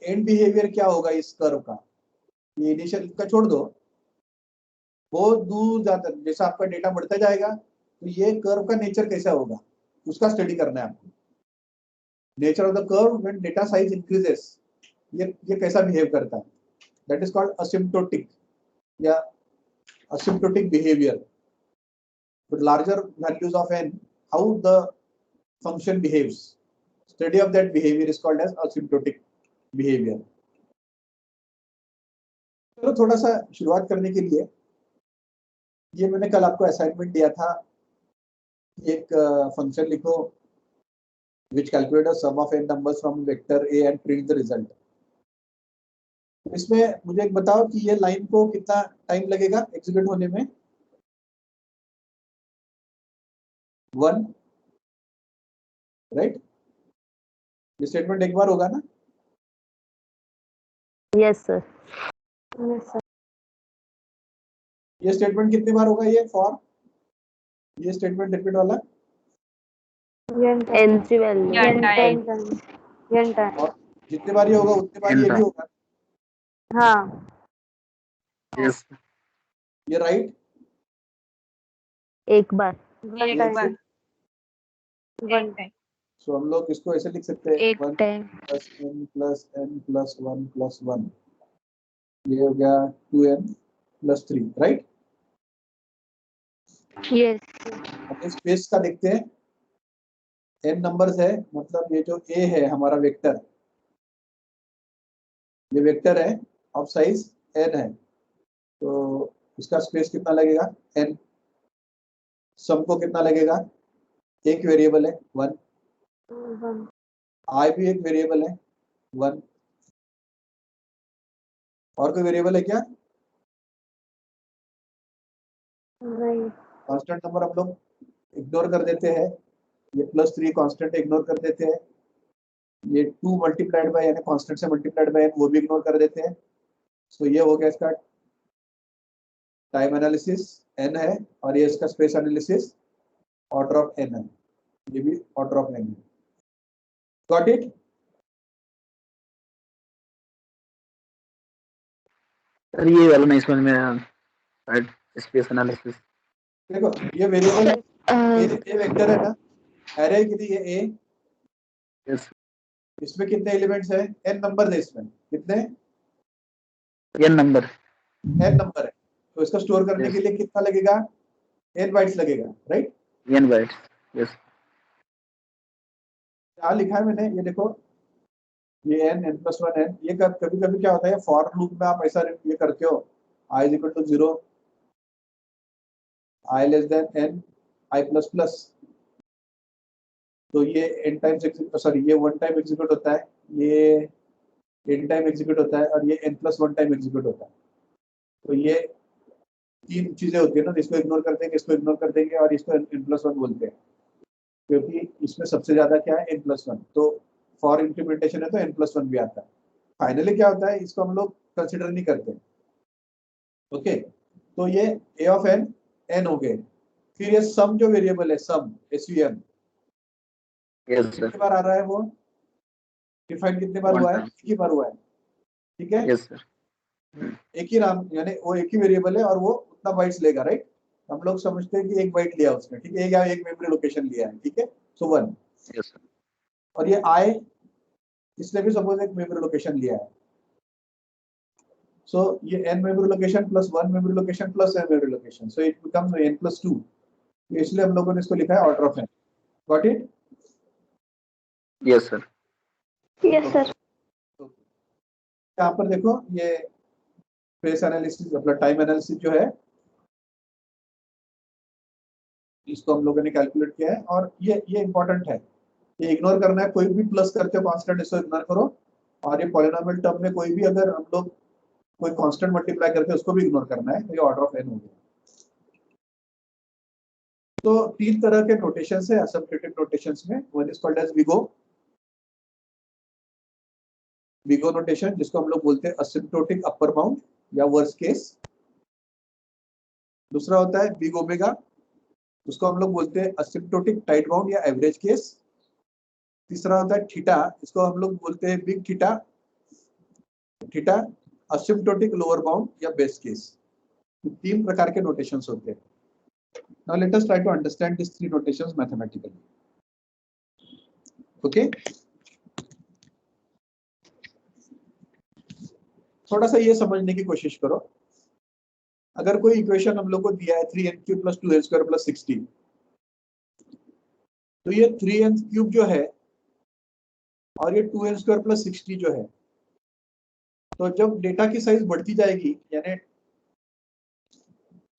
and behaviour क्या होगा इस कर्व का, ये इनिशियल का छोड़ दो, बहुत दूर जाता है, जैसा आपका डेटा बढ़ता जाएगा तो ये कर्व का नेचर कैसा होगा उसका स्टडी करना है आपको। Nature of the curve when data size increases, ये कैसा बिहेव करता है, दैट इज कॉल्ड असिम्प्टोटिक या asymptotic behavior. With larger values of n, how the function behaves, study of that behavior is called as asymptotic behavior. चलो थोड़ा सा शुरुआत करने के लिए, ये मैंने कल आपको असाइनमेंट दिया था, एक फंक्शन लिखो which calculate the sum of n numbers from vector a and print the result. इसमें मुझे एक बताओ कि ये लाइन को कितना टाइम लगेगा एग्जीक्यूट होने में। 1, राइट? ये स्टेटमेंट एक बार होगा ना? Yes sir. Yes, sir. ये स्टेटमेंट कितनी बार होगा ये फॉर, ये स्टेटमेंट रिपीट वाला? एन3 वैल्यू N time. और जितने बार ये होगा उतने बार ये भी होगा, हाँ. Yes. ये राइट? एक बार। One time. सो हम लोग इसको ऐसे लिख सकते हैं, एक 1 time. Plus n plus n plus 1 plus 1, ये हो गया 2n प्लस 3, राइट? यस। अब स्पेस का देखते हैं, n नंबर्स है, मतलब ये जो a है हमारा वेक्टर, ये वेक्टर है ऑफ साइज n है, तो इसका स्पेस कितना लगेगा n, सम को कितना लगेगा, एक वेरिएबल है 1, One. i भी एक वेरिएबल है 1, और कोई वेरिएबल है क्या? Right. कांस्टेंट नंबर हम लोग इग्नोर कर देते हैं, ये +3 कांस्टेंट इग्नोर कर देते हैं, ये 2 मल्टीप्लाइड बाय यानी कांस्टेंट से मल्टीप्लाइड बाय वो भी इग्नोर कर देते हैं। सो ये हो गया इसका टाइम एनालिसिस n है, और ये इसका space analysis order of n है, ये भी ऑर्डर ऑफ n है। Got it? सर ये वाला नहीं समझ में आया, स्पेस एनालिसिस। देखो ये वेरिएबल ए वेक्टर है ना, एरे कितनी है a, यस। इसमें कितने एलिमेंट्स है, n नंबर है, इसमें कितने, n नंबर है, तो इसको स्टोर करने के लिए कितना लगेगा, n बाइट्स लगेगा, राइट? n bytes. यस। क्या लिखा है मैंने, ये देखो, ये n प्लस 1 n, ये कभी कभी क्या होता है फॉर लूप में आप ऐसा ये करते हो, i is equal to 0, i less than n, i plus plus, तो ये n टाइम्स सॉरी ये 1 टाइम एग्जीक्यूट होता है, ये n टाइम एग्जीक्यूट होता है, और ये n प्लस 1 टाइम एग्जीक्यूट होता है। तो ये 3 चीजें होती है ना, इसको इग्नोर कर देंगे, इसको इग्नोर कर देंगे, और इसको n प्लस 1 बोलते हैं, क्योंकि इसमें सबसे ज्यादा क्या है n प्लस 1, तो फॉर इम्प्लीमेंटेशन है तो n प्लस 1 भी आता है। फाइनली क्या होता है, इसको हम लोग कंसिडर नहीं करते। ओके, तो ये a ऑफ n n हो गए, फिर ये सम जो वेरिएबल है सम sum यस कितनी सर। बार आ रहा है, वो डिफाइन कितने बार हुआ है, एक ही बार हुआ है, ठीक है? Yes sir. एक ही नाम यानी वो एक ही वेरिएबल है और वो उतना बाइट्स लेगा, राइट? हम लोग समझते हैं कि एक बाइट लिया उसने, ठीक है, या एक मेमोरी लोकेशन लिया है, ठीक है, सो 1। yes sir, और ये I, इसने भी सपोज एक मेमोरी लोकेशन लिया है, सो ये n memory location plus 1 memory location plus n memory location, so it becomes n plus 2। इसलिए हम लोगों ने इसको लिखा है order of n। Got it? yes sir, yes sir. यहाँ पर देखो ये स्पेस एनालिसिस मतलब टाइम एनालिसिस जो है इसको हम लोगों ने कैलकुलेट किया है, और ये इंपॉर्टेंट है, ये इग्नोर करना है, कोई भी प्लस करते हो कांस्टेंट इसको इग्नोर करो, और ये पॉलिनोमियल टर्म में कोई भी अगर हम लोग कोई कांस्टेंट मल्टीप्लाई करते हैं उसको भी इग्नोर करना है, तो ये ऑर्डर ऑफ n हो गया। तो 3 तरह के नोटेशंस है एसोसिएटिव नोटेशंस में। One is called as big O notation, जिसको हम लोग बोलते हैं असिम्प्टोटिक अपर बाउंड या वर्स्ट केस। दूसरा होता है बिग ओमेगा, उसको हम लोग बोलते हैं असिम्प्टोटिक टाइट बाउंड या एवरेज केस। तीसरा होता है थीटा, इसको हम लोग बोलते हैं big theta, theta asymptotic lower bound या बेस्ट केस। 3 प्रकार के नोटेशंस होते हैं। Now let us try to understand this 3 notations mathematically. Okay, थोड़ा सा ये समझने की कोशिश करो। अगर कोई इक्वेशन हम लोग को दिया है 3n³ + 2n² + 60, तो ये 3n³ जो है और ये 2n² + 60 जो है, तो जब डेटा की साइज बढ़ती जाएगी, यानी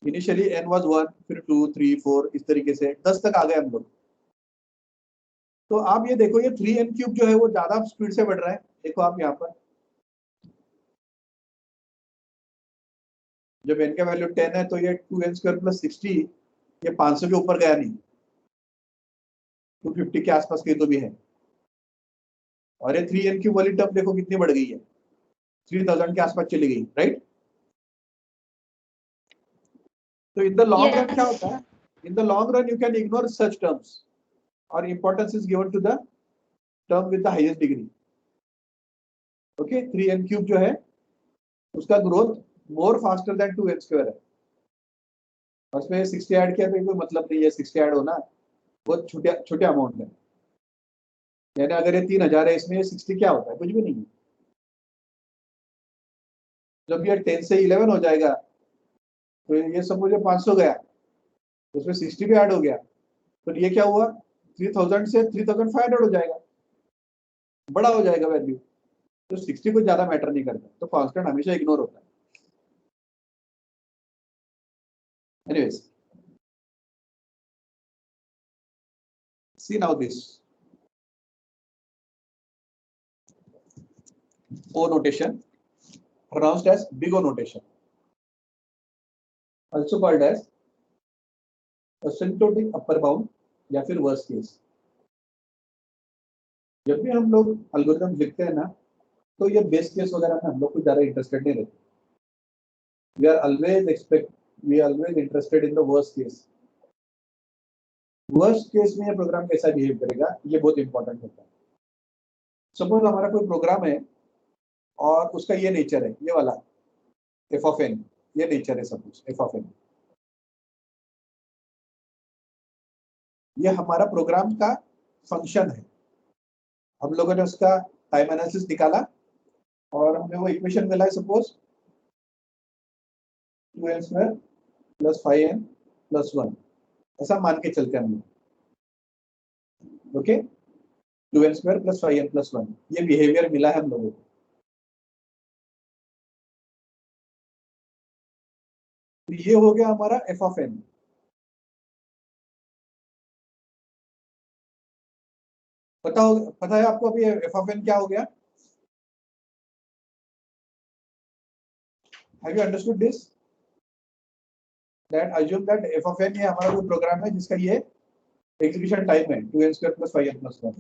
इनिशियली n वाज 1, फिर 2, 3, 4, इस तरीके से 10 तक आ गए हम लोग, तो आप ये देखो ये 3n³ जो है वो ज्यादा स्पीड से बढ़ रहा है। देखो आप यहाँ पर जब n का वैल्यू 10 है तो ये 2n² + 60 ये 500 के ऊपर गया नहीं, 250 के आसपास कहीं तो भी है। और ये 3n³ वाली टर्म देखो कितनी बढ़ गई है, 3000 के आसपास चली गई, राइट? तो इन द लॉन्ग रन क्या होता है, in the long run you can ignore such terms और importance is given to the term with the highest degree. Okay, 3n³ जो है उसका growth more faster than 2n² है, और उसमें 60 ऐड किया तो कोई मतलब नहीं है, 60 ऐड होना बहुत छोटे अमाउंट है। यानी अगर ये 3000 है, इसमें 60 क्या होता है, कुछ भी नहीं है। जब ये 10 से 11 हो जाएगा तो ये समझो 500 गया, उसमें 60 भी ऐड हो गया, तो ये क्या हुआ, 3000 से 3500 हो जाएगा, बड़ा हो जाएगा वैल्यू। तो 60 कुछ ज्यादा मैटर नहीं करता, तो कांस्टेंट हमेशा इग्नोर होता है। Anyways, see now this O notation, pronounced as big O notation, also called as asymptotic upper bound या फिर worst case। जब भी हम लोग एल्गोरिथम लिखते हैं ना, तो ये बेस्ट केस वगैरह में हम लोग कुछ ज्यादा इंटरेस्टेड नहीं रहते। we are always interested in the worst case। Worst case में ये प्रोग्राम कैसा बिहेव करेगा, ये बहुत इंपॉर्टेंट होता है। सपोज हमारा कोई प्रोग्राम है और उसका ये नेचर है, ये वाला f of n, ये नेचर है सपोज f of n, ये हमारा प्रोग्राम का फंक्शन है। हम लोगों ने उसका टाइम एनालिसिस निकाला और हमें वो इक्वेशन मिला है सपोज 2n² + 5n + 1, ऐसा मान के चलते हैं हम लोग। ओके, 2n² + 5n + 1, ये बिहेवियर मिला है हम लोगों को। तो ये हो गया हमारा f of n। पता है आपको अभी f of n क्या हो गया? Have you understood this? That assume that f of n ये हमारा कोई प्रोग्राम है जिसका ये एग्जीक्यूशन टाइम है 2n² + 5n + 1।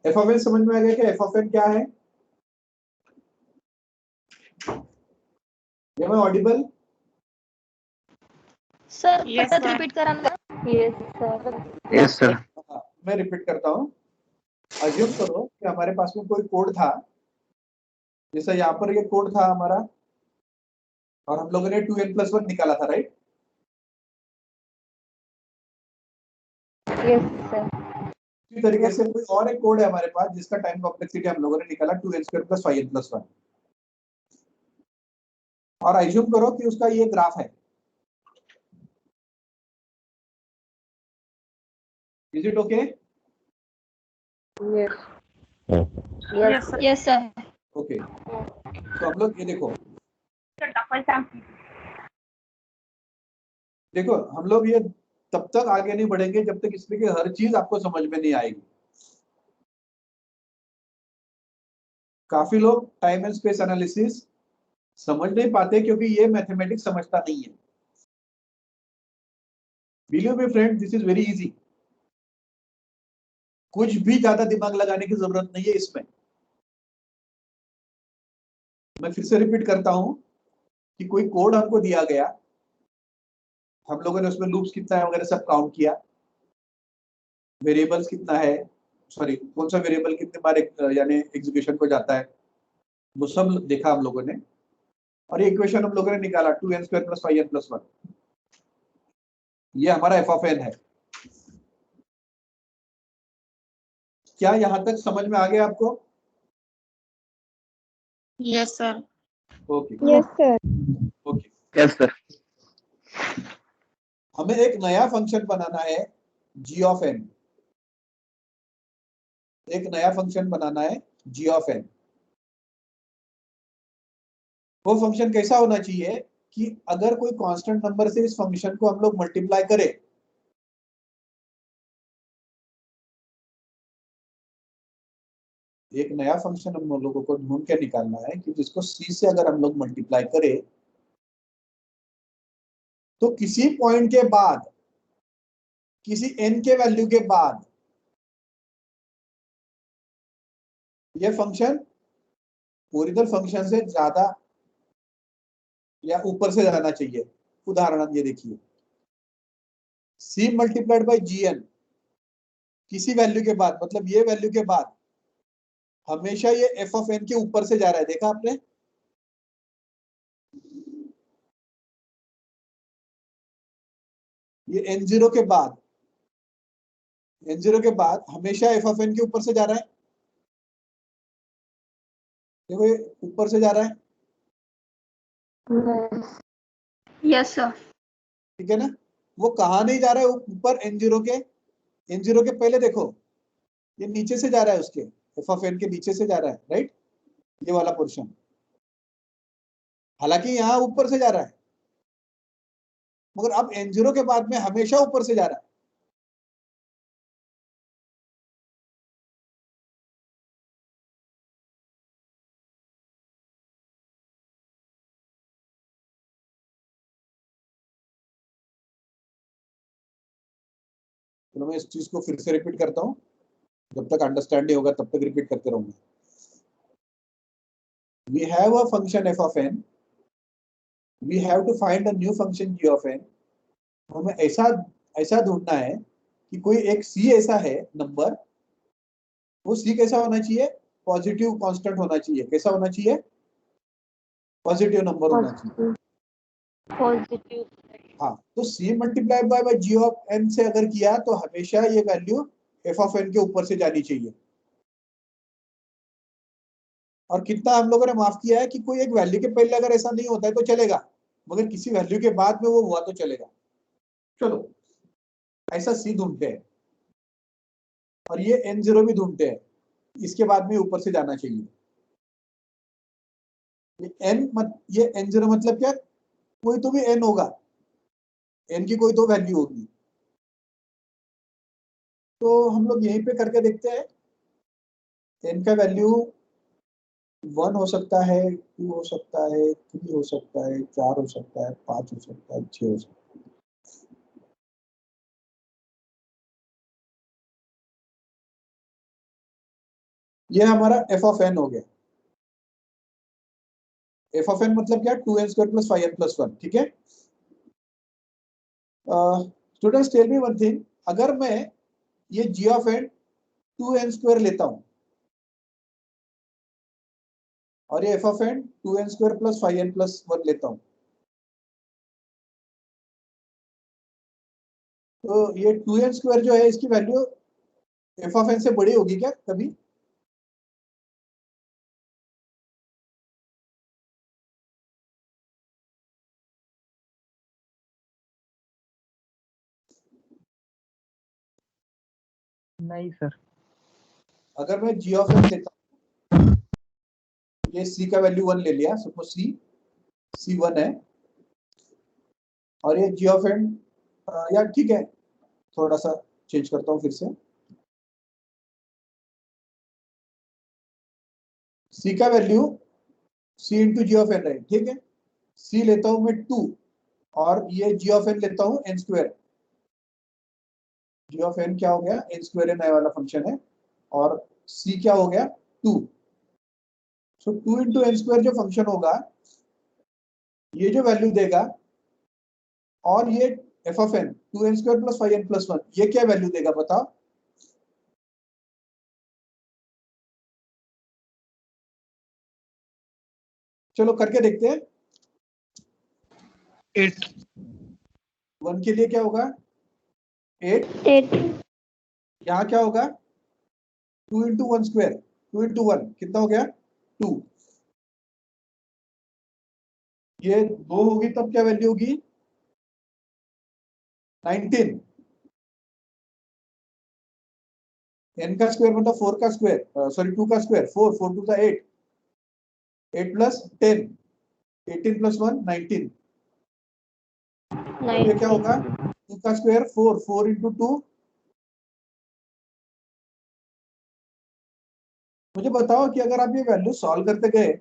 f of n समझ में आ गया कि f of n क्या है? Am I audible? Sir Yes, पटत sir. रिपीट करा ना। Yes sir. yes sir, हाँ, मैं रिपीट करता हूँ। अज्यूम करो कि हमारे पास में कोई कोड था जैसा यहाँ पर ये कोड था हमारा, और हम लोगों ने 2n+1 निकाला था, राइट? Yes sir. इसी तरीके से कोई और एक कोड है हमारे पास जिसका टाइम कॉम्प्लेक्सिटी हम लोगों ने निकाला 2n² + 5n+1, और अज्यूम करो कि उसका ये ग्राफ है। Is it okay? Yes Yes, sir. Yes, sir. Okay, तो हम लोग ये देखो देखो हम लोग ये तब तक आगे नहीं बढ़ेंगे जब तक इसमें की हर चीज आपको समझ में नहीं आएगी। काफी लोग टाइम एंड स्पेस एनालिसिस समझ नहीं पाते क्योंकि ये मैथमेटिक्स समझता नहीं है। Believe me friend, this is very easy. कुछ भी ज्यादा दिमाग लगाने की जरूरत नहीं है इसमें। मैं फिर से रिपीट करता हूं कि कोई कोड हमको दिया गया, हम लोगों ने उसमें लूप्स कितना है वगैरह सब काउंट किया, वेरिएबल्स कितना है, सॉरी कौन सा वेरिएबल कितने बार यानी एग्जीक्यूशन को जाता है, वो सब देखा हम लोगों ने, और ये इक्वेशन हम लोगों ने निकाला 2n² + 5n+1। ये हमारा f(n) है। क्या यहां तक समझ में आ गया आपको? Yes, sir. Okay yes sir. Okay. Yes sir. हमें एक नया फंक्शन बनाना है g(n). एक नया फंक्शन बनाना है g(n). वो फंक्शन कैसा होना चाहिए कि अगर कोई कांस्टेंट नंबर से इस फंक्शन को हम लोग मल्टीप्लाई करें, एक नया फंक्शन हम लोगों को ढूंढ के निकालना है कि जिसको c से अगर हम लोग मल्टीप्लाई करें तो किसी पॉइंट के बाद, किसी n के वैल्यू के बाद ये फंक्शन ओरिजिनल फंक्शन से ज्यादा या ऊपर से जाना चाहिए। उदाहरण ये देखिए, c × gn किसी वैल्यू के बाद, मतलब ये वैल्यू के बाद हमेशा ये f(n) के ऊपर से जा रहा है। देखा आपने? ये n0 के बाद, n0 के बाद हमेशा f(n) के ऊपर से जा रहा है। देखो ये ऊपर से जा रहा है, Yes, sir. ठीक है ना? वो कहा नहीं जा रहा है ऊपर n0 के, n0 के पहले देखो ये नीचे से जा रहा है, उसके f(n) के नीचे से जा रहा है, राइट? ये वाला पोर्शन, हालांकि यहाँ ऊपर से जा रहा है, मगर अब n0 के बाद में हमेशा ऊपर से जा रहा है। तो मैं इस चीज को फिर से रिपीट करता हूँ, जब तक अंडरस्टैंड नहीं होगा तब तक रिपीट करते रहूंगा। We have a function f(n). We have to find a new function g(n). हमें ऐसा ऐसा ढूंढना है कि कोई एक c ऐसा है नंबर, वो c कैसा होना चाहिए? पॉजिटिव कांस्टेंट होना चाहिए। कैसा होना चाहिए? पॉजिटिव नंबर होना चाहिए। Positive. हाँ, तो c × g(n) से अगर किया तो हमेशा ये वैल्यू f(n) के ऊपर से जानी चाहिए। और कितना हम लोगों ने माफ किया है कि कोई एक वैल्यू के पहले अगर ऐसा नहीं होता है तो चलेगा, मगर किसी वैल्यू के बाद में वो हुआ तो चलेगा। चलो ऐसा c ढूंढते हैं, और ये n0 भी ढूंढते हैं, इसके बाद में ऊपर से जाना चाहिए। ये n0 मतलब क्या? कोई तो भी n होगा, n की कोई तो वैल्यू होगी। तो हम लोग यहीं पे करके देखते हैं। n का वैल्यू 1 हो सकता है, 2 हो सकता है, 3 हो सकता है, 4 हो सकता है, 5 हो सकता है, 6 हो सकता है। ये हमारा f(n) हो गया। f(n) मतलब क्या? 2n² + 5n+1, ठीक है? Students tell me one thing, अगर मैं ये g(n) 2n² लेता हूं, और ये F of N 2n square plus 5n plus 1 लेता हूँ, तो ये 2n स्क्वायर जो है इसकी वैल्यू एफ ऑफ एन से बड़ी होगी क्या कभी? नहीं सर। अगर मैं g ऑफ एन लेता हूँ, ये c का वैल्यू 1 ले लिया, सपोज c 1 है, और ये g ऑफ एन, यार ठीक है, थोड़ा सा चेंज करता हूँ फिर से, c का value c into ji of N है, ठीक है, c लेता हूं मैं 2 और ये g ऑफ एन लेता हूं n square, g of N क्या हो गया, n स्क्वायर एन वाला फंक्शन है, और c क्या हो गया 2, सो 2 इंटू एन स्क्वायर जो फंक्शन होगा ये जो वैल्यू देगा, और ये F of N 2n square plus 5n plus 1 ये क्या वैल्यू देगा बताओ? चलो करके देखते हैं। 8. 1 के लिए क्या होगा 8, 8. यहाँ क्या होगा 2 इंटू 1 स्क्वायर, 2 इंटू 1 कितना हो गया 2, ये 2 होगी तब क्या वैल्यू होगी 19, n का स्क्वायर मतलब 4 का स्क्वायर, सॉरी 2 का स्क्वायर 4, 4 टू 8, 8 प्लस 10, 18 प्लस 1 19, ये क्या होगा 2 का स्क्वायर 4, 4 इंटू 2, मुझे बताओ कि अगर आप ये वैल्यू सॉल्व करते गए,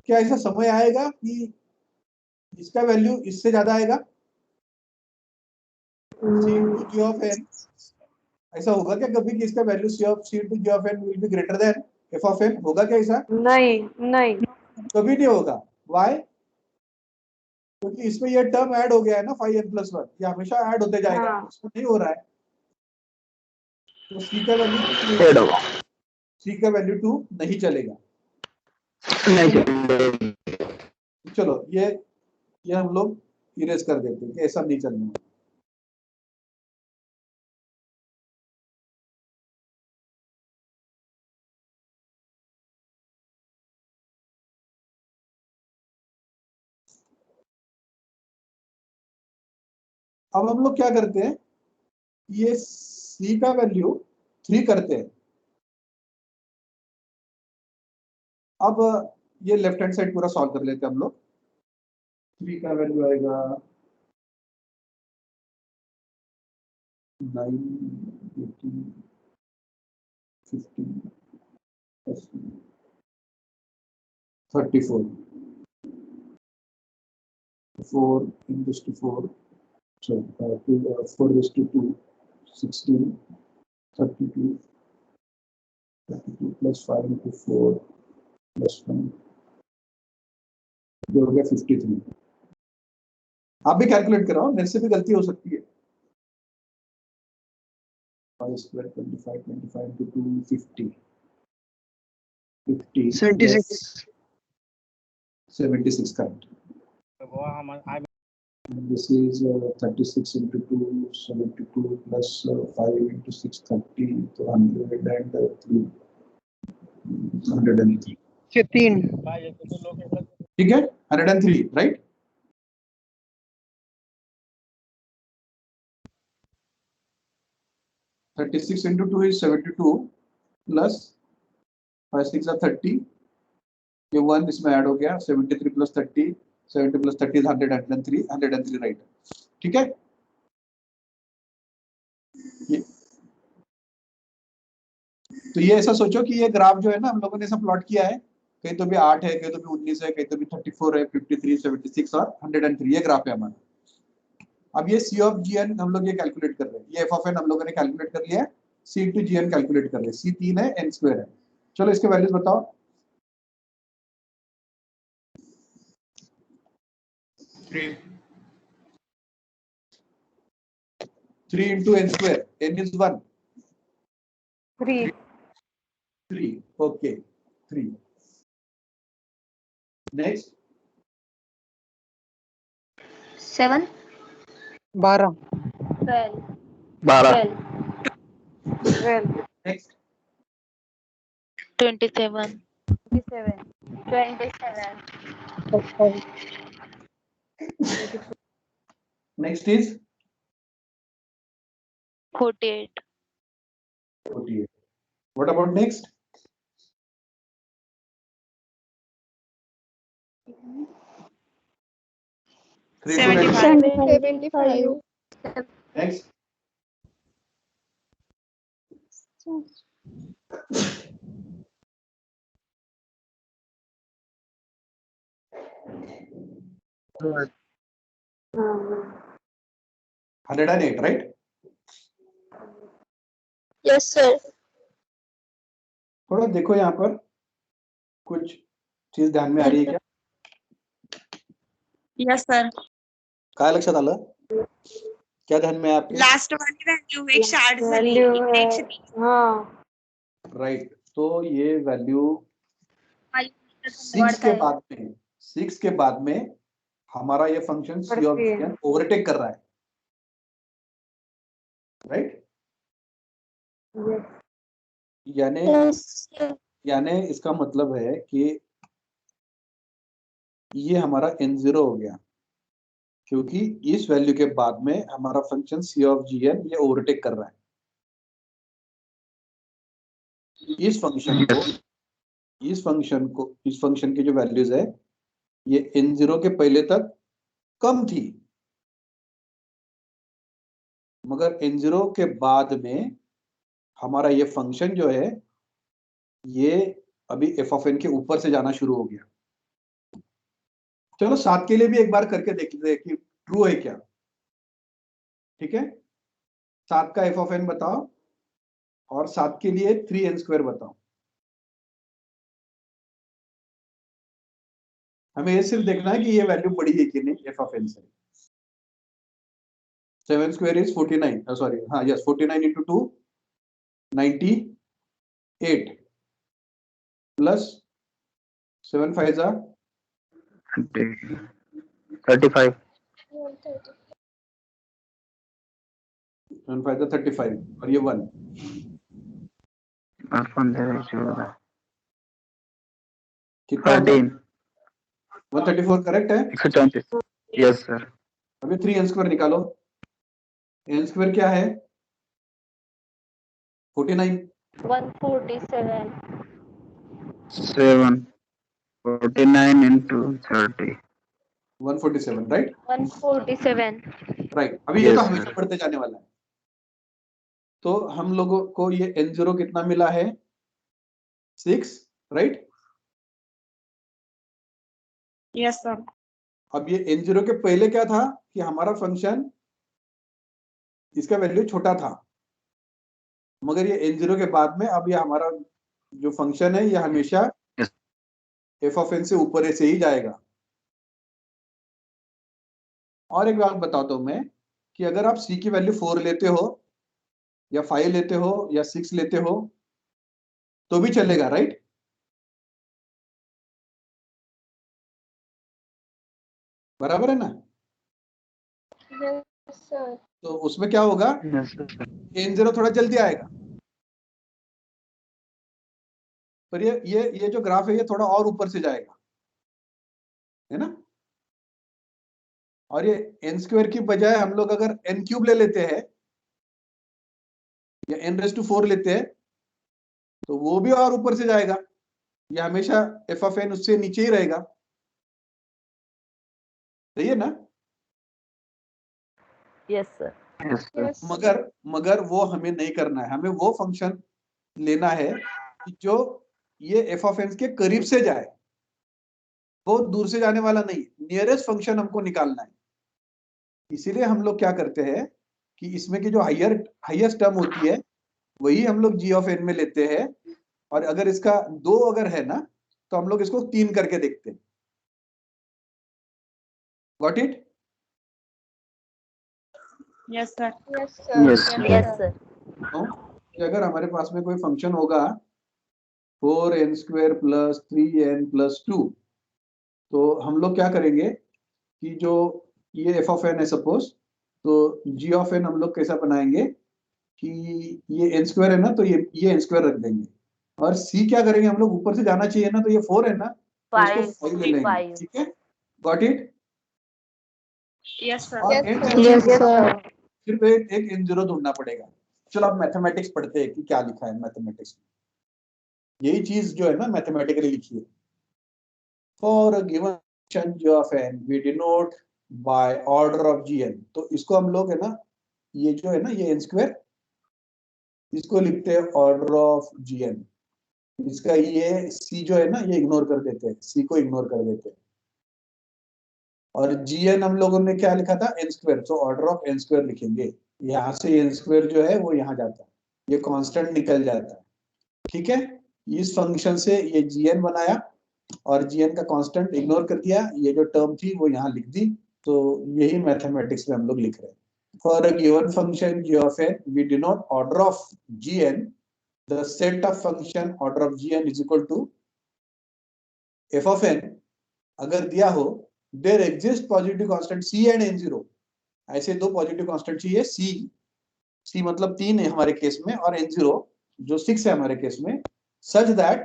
क्या ऐसा समय आएगा कि इसका वैल्यू इससे ज्यादा आएगा c into ji of n, ऐसा होगा क्या कभी कि इसका value c into ji of n will be greater than f of n, होगा क्या ऐसा? नहीं नहीं कभी नहीं होगा। व्हाई? क्योंकि इसमें ये टर्म ऐड हो गया है ना 5n प्लस 1, ये हमेशा ऐड होते जाएगा, हाँ। इसमें नहीं हो रहा है, तो c का वैल्यू ऐड होगा, c का वैल्यू 2 नहीं चलेगा। नहीं चलेगा। चलो ये हम लोग इरेज कर देते हैं कि ऐसा नहीं चलना है। अब हम लोग क्या करते हैं, ये c का वैल्यू 3 करते हैं। अब ये लेफ्ट हैंड साइड पूरा सॉल्व कर लेते हैं हम लोग। 3 का वैल्यू आएगा 9, 18, 15, 34, 4 into 4, so 4 is to 2, 16, 32, 32 plus 5 into 4 plus 1, ये हो गया 53। आप भी कैलकुलेट कराओ, मेरे से भी गलती हो सकती है। 5 square 25, 25 into 2, 50, 50 76. 76 correct. And this is 36 into 2, 72 plus 5 into 6, 30, so 103, 103. 3. ठीक है 103 right. Thirty six into two is 72 plus 5 6 30, ये 1 इसमें ऐड हो गया 73 प्लस 30, 70 प्लस 30 103, 103 राइट। ठीक है तो ये ऐसा सोचो कि ये ग्राफ जो है ना हम लोगों ने ऐसा प्लॉट किया है, कहीं तो भी 8 है, कहीं तो भी 19 है, कहीं तो भी 34 है, 53, 76 और 103, ये ग्राफ है हमारा। अब ये सी ऑफ जी एन हम लोग ये कैलकुलेट कर रहे हैं, ये एफ ऑफ एन हम लोगों ने कैलकुलेट कर लिया है, सी इंटू जी एन कैलकुलेट कर रहे हैं, सी 3 है एन स्क्वायर है। चलो इसके वैल्यूज बताओ। 3 into N square, n is 1, 3 3 okay, 3. Next, 7, 12. 12, 12. 12, next, 27, 27, 27, next is 48, 48. What about next? 3 to 75. 75. Next, 108, right? Yes, sir. थोड़ा देखो यहाँ पर कुछ चीज ध्यान में आ रही है क्या? Yes, sir. काय लक्षात आलं? क्या ध्यान में है आपके? लास्ट वाली व्हॅल्यू 108 झाली. Value इकडे है. 120. हाँ. राइट, तो ये वैल्यू 6 के बाद में 6 के बाद में हमारा ये फंक्शन सी ऑफ बढ़ती है. ओवरटेक कर रहा है, राइट? Yes. यानी Yes, sir. यानी इसका मतलब है कि ये हमारा n0 हो गया, क्योंकि इस वैल्यू के बाद में हमारा फंक्शन सी ऑफ gn ये ओवरटेक कर रहा है। इस फंक्शन की जो वैल्यूज है ये n0 के पहले तक कम थी, मगर n0 के बाद में हमारा ये फंक्शन जो है ये अभी f ऑफ n के ऊपर से जाना शुरू हो गया। चलो 7 के लिए भी एक बार करके देखते हैं कि ट्रू है क्या। ठीक है, 7 का f ऑफ n बताओ और 7 के लिए 3n² बताओ। हमें ये सिर्फ देखना है कि ये वैल्यू बड़ी है कि नहीं f ऑफ n से। 7² is 49, सॉरी, हाँ यस, 49 into 2 98 प्लस 7 5 जा 35. 7 5 जा 35 और ये 1 कितना होगा? 13. 134 करेक्ट है। 134. Yes sir. अभी 3n² निकालो। n² क्या है? 49। 147, 7. 49 into 30. 147, राइट? 147, राइट, अभी ये Yes, तो हमेशा sir. बढ़ते जाने वाला है। तो हम लोगों को ये n0 कितना मिला है? 6, राइट? Yes, sir. अब ये n0 के पहले क्या था कि हमारा फंक्शन इसका वैल्यू छोटा था, मगर ये n0 के बाद में अब ये हमारा जो फंक्शन है ये हमेशा Yes. f ऑफ n से ऊपर से ही जाएगा। और एक बात बताता हूं मैं कि अगर आप c की वैल्यू 4 लेते हो या 5 लेते हो या 6 लेते हो तो भी चलेगा, राइट? बराबर है ना? Yes, sir. तो उसमें क्या होगा? Yes, sir. n0 थोड़ा जल्दी आएगा, पर ये जो ग्राफ है ये थोड़ा और ऊपर से जाएगा, है ना? और ये n² की बजाय हम लोग अगर n³ ले लेते हैं या n⁴ लेते हैं तो वो भी और ऊपर से जाएगा। ये हमेशा f ऑफ n उससे नीचे ही रहेगा, सही है ना? yes sir, Yes, sir. Yes. मगर वो हमें नहीं करना है, हमें वो फंक्शन लेना है कि जो ये f ऑफ n के करीब से जाए, बहुत दूर से जाने वाला नहीं, नियरेस्ट फंक्शन हमको निकालना है। इसीलिए हम लोग क्या करते हैं कि इसमें की जो हाईएस्ट टर्म होती है वही हम लोग g ऑफ n में लेते हैं, और अगर इसका 2 अगर है ना तो हम लोग इसको 3 करके देखते हैं। Got it? Yes, sir. Yes, sir. Yes, sir. yes sir, कि अगर हमारे पास में कोई फंक्शन होगा 4n square plus 3n plus 2। तो हम लोग क्या करेंगे कि जो ये एफ ऑफ एन है सपोज, तो जी ऑफ एन हम लोग कैसा बनाएंगे कि ये एन स्क्वायर है ना, तो ये एन स्क्वायर रख देंगे, और सी क्या करेंगे हम लोग, ऊपर से जाना चाहिए ना, तो ये 4 है ना, तो इसको 5 ले लेंगे। ठीक है, गॉट इट। Yes, sir. और Yes, एन sir. Zero Yes, sir. सिर्फ एक एन जीरो ढूंढना पड़ेगा। चलो आप मैथमेटिक्स पढ़ते हैं कि क्या लिखा है मैथमेटिक्स में, यही चीज जो है ना मैथमेटिकली लिखी है। For a given function g of n we denote by order of g n. तो इसको हम लोग है ना, ये जो है ना ये एन स्क्वायर, इसको लिखते हैं ऑर्डर ऑफ जी एन। इसका ये सी जो है ना ये इग्नोर कर देते हैं, सी को इग्नोर कर देते हैं। और जी एन हम लोगों ने क्या लिखा था, एन स्क्वायर, तो ऑर्डर ऑफ एन स्क्वायर लिखेंगे। यहाँ से एन स्क्वायर जो है वो यहाँ जाता है, ये कांस्टेंट निकल जाता है। ठीक है, इस फंक्शन से ये जी एन बनाया और जी एन का कांस्टेंट इग्नोर कर दिया, ये जो टर्म थी वो यहाँ लिख दी। तो यही मैथमेटिक्स में हम लोग लिख रहे हैं। For a given function g of n we denote order of g n, the set of function order of gn is equal to f of n। अगर दिया हो there exist positive constant c and n0, ऐसे दो positive constant चाहिए, c मतलब 3 है हमारे case में, और n0 जो 6 है हमारे केस में, such that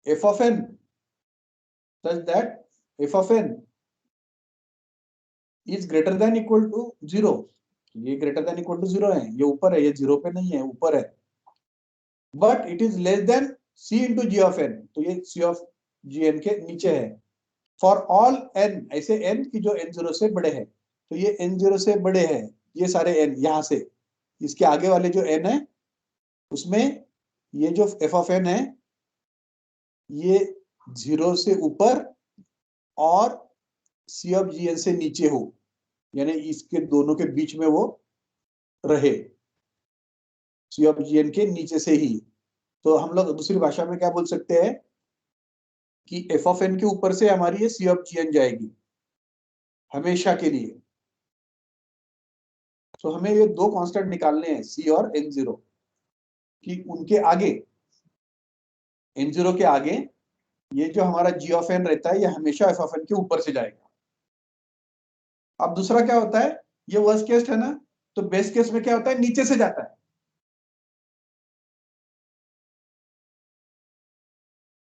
f of n is greater than equal to 0। ये ग्रेटर देन इक्वल टू 0 है, ये ऊपर है, ये 0 पे नहीं है, ऊपर है। But it is less than c into ji of n, तो ये c ऑफ जी एन के नीचे है। फॉर ऑल n, ऐसे n की जो n0 से बड़े हैं, तो ये n0 से बड़े हैं ये सारे n, यहाँ से इसके आगे वाले जो n है उसमें ये जो f ऑफ n है ये 0 से ऊपर और c ऑफ जी एन से नीचे हो, यानी इसके दोनों के बीच में वो रहे, सी ऑफ जी एन के नीचे से ही। तो हम लोग दूसरी भाषा में क्या बोल सकते हैं कि एफ ऑफ एन के ऊपर से हमारी ये सी ऑफ जी एन जाएगी हमेशा के लिए। तो हमें ये दो कांस्टेंट निकालने हैं, सी और एन जीरो, कि उनके आगे, एन जीरो के आगे ये जो हमारा जी ऑफ एन रहता है ये हमेशा एफ ऑफ एन के ऊपर से जाएगा। अब दूसरा क्या होता है, ये वर्स्ट केस है ना, तो बेस्ट केस में क्या होता है, नीचे से जाता है।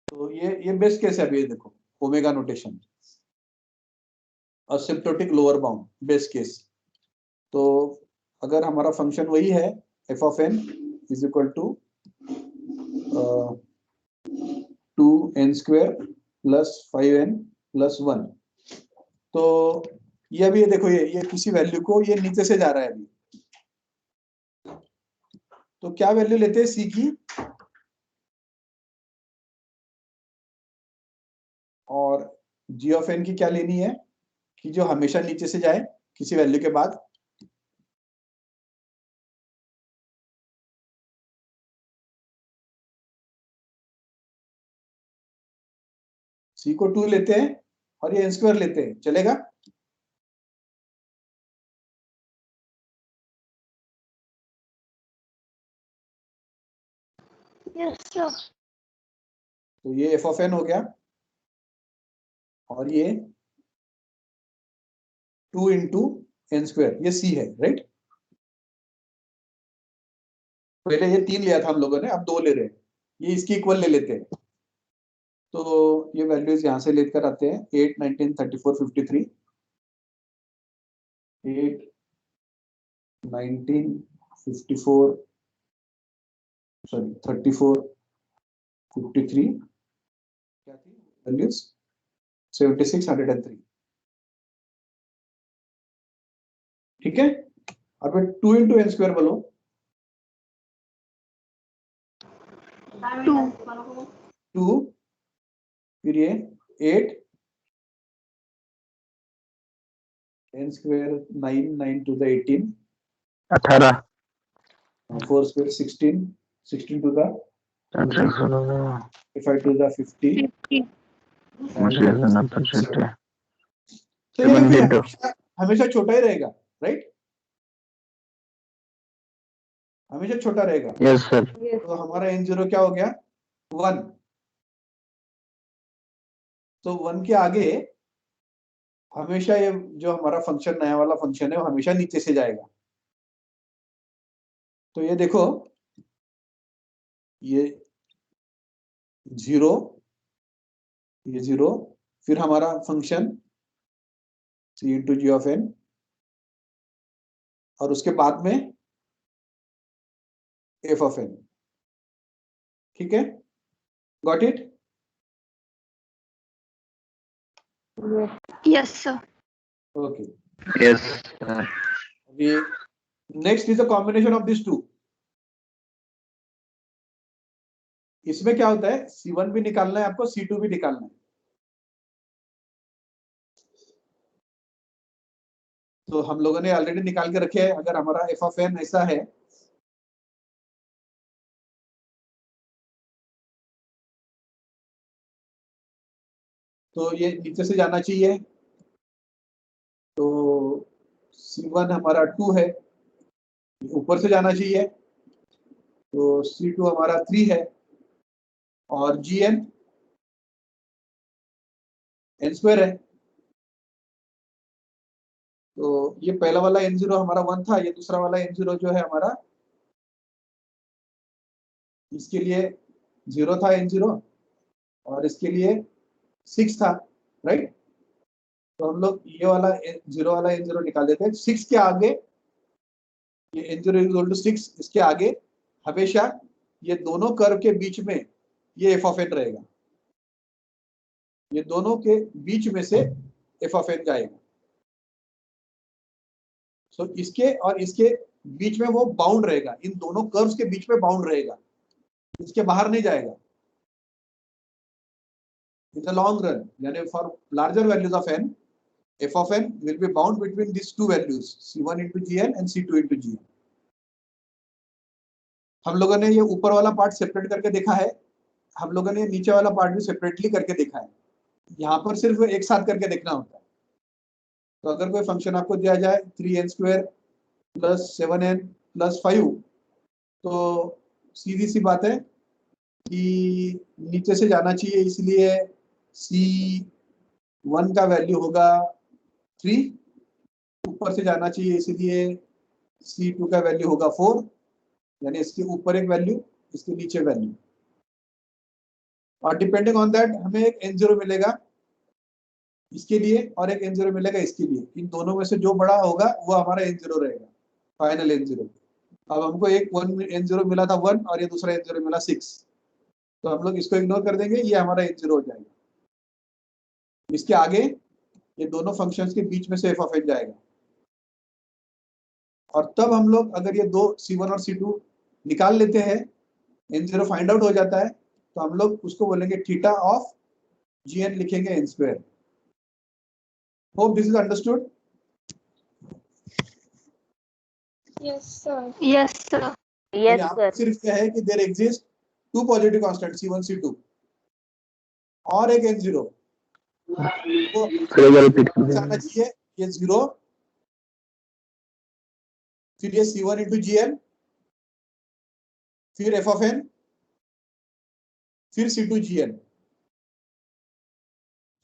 तो ये बेस्ट केस है। अभी देखो omega notation, asymptotic lower bound, best case. तो अगर हमारा फंक्शन वही है f of n is equal to 2n square plus 5n plus 1, तो ये अभी देखो ये किसी वैल्यू को ये नीचे से जा रहा है अभी, तो क्या वैल्यू लेते हैं सी की, और जी ऑफ एन की क्या लेनी है कि जो हमेशा नीचे से जाए किसी वैल्यू के बाद। सी को 2 लेते हैं और ये एन स्क्वायर लेते हैं, चलेगा? Yes, sir. तो ये एफ ऑफ एन हो गया, और ये 2 इंटू एन स्क्वायर, ये सी है, राइट। पहले ये 3 लिया था हम लोगों ने, अब 2 ले रहे हैं, ये इसकी इक्वल ले लेते हैं। तो ये वैल्यूज यहाँ से लेकर आते हैं, 8, 19, 34, 53, 8, 19, 54, सॉरी 34, 53, क्या थी वैल्यूज, 76, 103। ठीक है, अब 2 इंटू एन स्क्वायर बोलो, 2, फिर ये 8, n square 9, 9 to the 18, 18 4 square 16, 16 to the 5 to the 50, तो ये हमेशा छोटा ही रहेगा, राइट। हमेशा छोटा रहेगा। Yes sir. तो हमारा n0 क्या हो गया 1। तो 1 के आगे हमेशा ये जो हमारा फंक्शन नया वाला फंक्शन है वो हमेशा नीचे से जाएगा। तो ये देखो ये 0, ये 0, फिर हमारा function c into ji of n, और उसके बाद में f ऑफ n। ठीक है, got it? Yes, sir. Okay, yes sir. अभी next is a combination of this two. इसमें क्या होता है, C1 भी निकालना है आपको, C2 भी निकालना है। तो हम लोगों ने ऑलरेडी निकाल के रखे हैं। अगर हमारा f ऑफ n ऐसा है, तो ये नीचे से जाना चाहिए। तो C1 हमारा 2 है, ऊपर से जाना चाहिए। तो C2 हमारा 3 है, और Gn n स्क्वायर है। तो ये पहला वाला n0 हमारा 1 था, ये दूसरा वाला n0 जो है हमारा, इसके लिए 0 था n0, और इसके लिए 6 था, राइट? तो हम लोग ये वाला 0 वाला n0 निकाल देते हैं। 6 के आगे, ये n0 इक्वल टू 6, इसके आगे हमेशा ये दोनों कर्व के बीच में ये f ऑफ n रहेगा। ये दोनों के बीच में से f ऑफ n जाएगा। सो इसके और इसके बीच में वो बाउंड रहेगा, इन दोनों कर्व्स के बीच में बाउंड रहेगा, इसके बाहर नहीं जाएगा। इन द लॉन्ग रन, यानी for larger values of n, f of n will be bound between these two values, c1 into gn and c2 into gn। हम लोगों ने ये ऊपर वाला पार्ट सेपरेट करके देखा है, हम लोगों ने नीचे वाला पार्ट भी सेपरेटली करके देखा है। यहाँ पर सिर्फ एक साथ करके देखना होता है। तो अगर कोई फंक्शन आपको दिया जाए 3n square plus 7n plus 5, तो सीधी सी बात है कि नीचे से जाना चाहिए, इसलिए c1 का वैल्यू होगा 3, ऊपर से जाना चाहिए इसलिए c2 का वैल्यू होगा 4, यानी इसके ऊपर एक वैल्यू, इसके नीचे वैल्यू, और डिपेंडिंग ऑन दैट हमें एक n0 मिलेगा इसके लिए और एक n0 मिलेगा इसके लिए। इन दोनों में से जो बड़ा होगा वो हमारा n0 रहेगा, फाइनल n0। अब हमको एक n0 मिला था 1, और ये दूसरा n0 मिला 6, तो हम लोग इसको इग्नोर कर देंगे, ये हमारा n0 हो जाएगा। इसके आगे ये दोनों फंक्शंस के बीच में से f ऑफ n जाएगा, और तब हम लोग अगर ये दो c1 और c2 निकाल लेते हैं, n0 फाइंड आउट हो जाता है, तो हम लोग उसको बोलेंगे थीटा ऑफ gn, लिखेंगे n square. Hope this is understood? Yes, sir. Yes, sir. Yes, sir. सिर्फ क्या है कि there exist two positive constant c1 c2 और एक n0, तो रिपीट आना चाहिए ये 0, फिर ये c1 इंटू gn, फिर f ऑफ n, फिर c2 gn।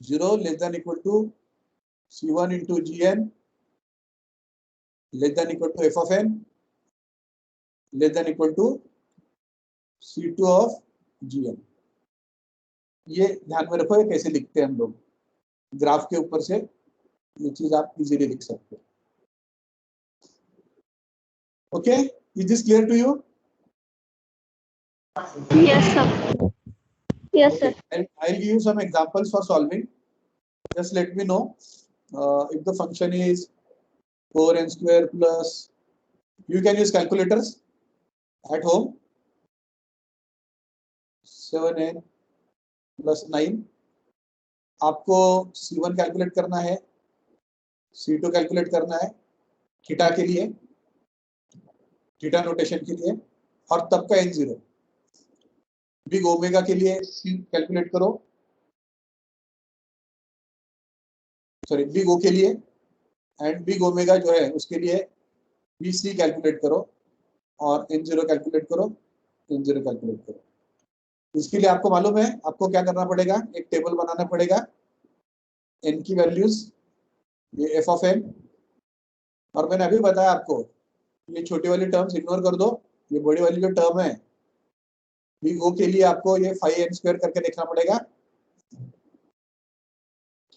0 less than equal to c1 into gn less than equal to f of n less than equal to c2 of gn। ये ध्यान में रखो, ये कैसे लिखते हैं हम लोग, ग्राफ के ऊपर से ये चीज आप इजीली लिख सकते हो। Okay, is this clear to you? Yes, sir. Yes, sir. I'll give you some examples for solving. Just let me know if the function is 4n square plus, you can use calculators at home, 7n plus 9। आपको c1 calculate करना है, c2 calculate करना है theta के लिए, theta notation के लिए, और तब का n0। बिग ओमेगा के लिए c कैलकुलेट करो, सॉरी बिग ओ के लिए, एंड बिग ओमेगा जो है उसके लिए bc कैलकुलेट करो। और n0 कैलकुलेट करो, n0 कैलकुलेट करो। इसके लिए आपको मालूम है आपको क्या करना पड़ेगा, एक टेबल बनाना पड़ेगा n की वैल्यूज, ये f ऑफ n, और मैंने अभी बताया आपको ये छोटी वाली टर्म्स इग्नोर कर दो, ये बड़ी वाली जो टर्म है बी ओ के लिए आपको ये 5n² करके देखना पड़ेगा,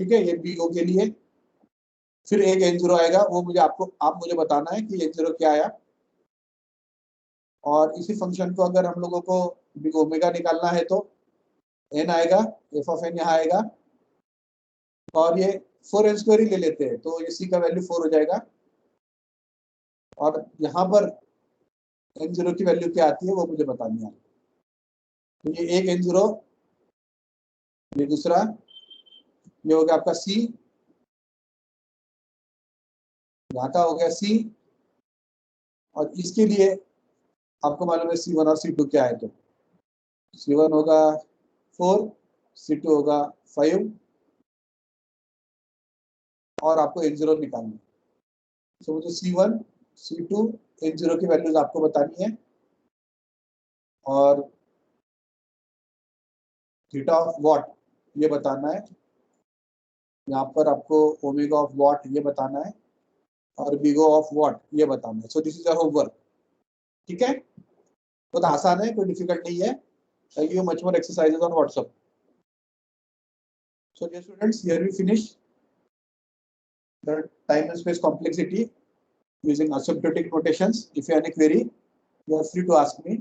ठीक है, ये बी ओ के लिए। फिर एक n0 आएगा, वो मुझे आप मुझे बताना है कि n0 क्या आया। और इसी फंक्शन को अगर हम लोगों को बिग ओमेगा निकालना है तो n आएगा, f ऑफ n यहाँ आएगा, और ये 4n² ही ले लेते हैं तो ये c का वैल्यू 4 हो जाएगा, और यहाँ पर n0 की वैल्यू क्या आती है वो मुझे बतानी है। तो ये एक n0, ये दूसरा, ये हो गया आपका c, यहाँ का हो गया c, और इसके लिए आपको मालूम है c1 और c2 क्या है, तो c1 होगा 4, c2 होगा 5, और आपको n0 निकालना है। तो मुझे c1, c2, n0 की वैल्यूज आपको बतानी है, और थीटा ऑफ वॉट ये बताना है, यहाँ पर आपको ओमेगा ऑफ वॉट ये बताना है, और बिगो ऑफ वॉट ये बताना है। सो दिस इज योर होमवर्क, ठीक है, बहुत आसान है, कोई डिफिकल्ट नहीं है। I give much more exercises on WhatsApp. So dear students, here we finish the time and space complexity using asymptotic notations. If you have any query, you are free to ask me.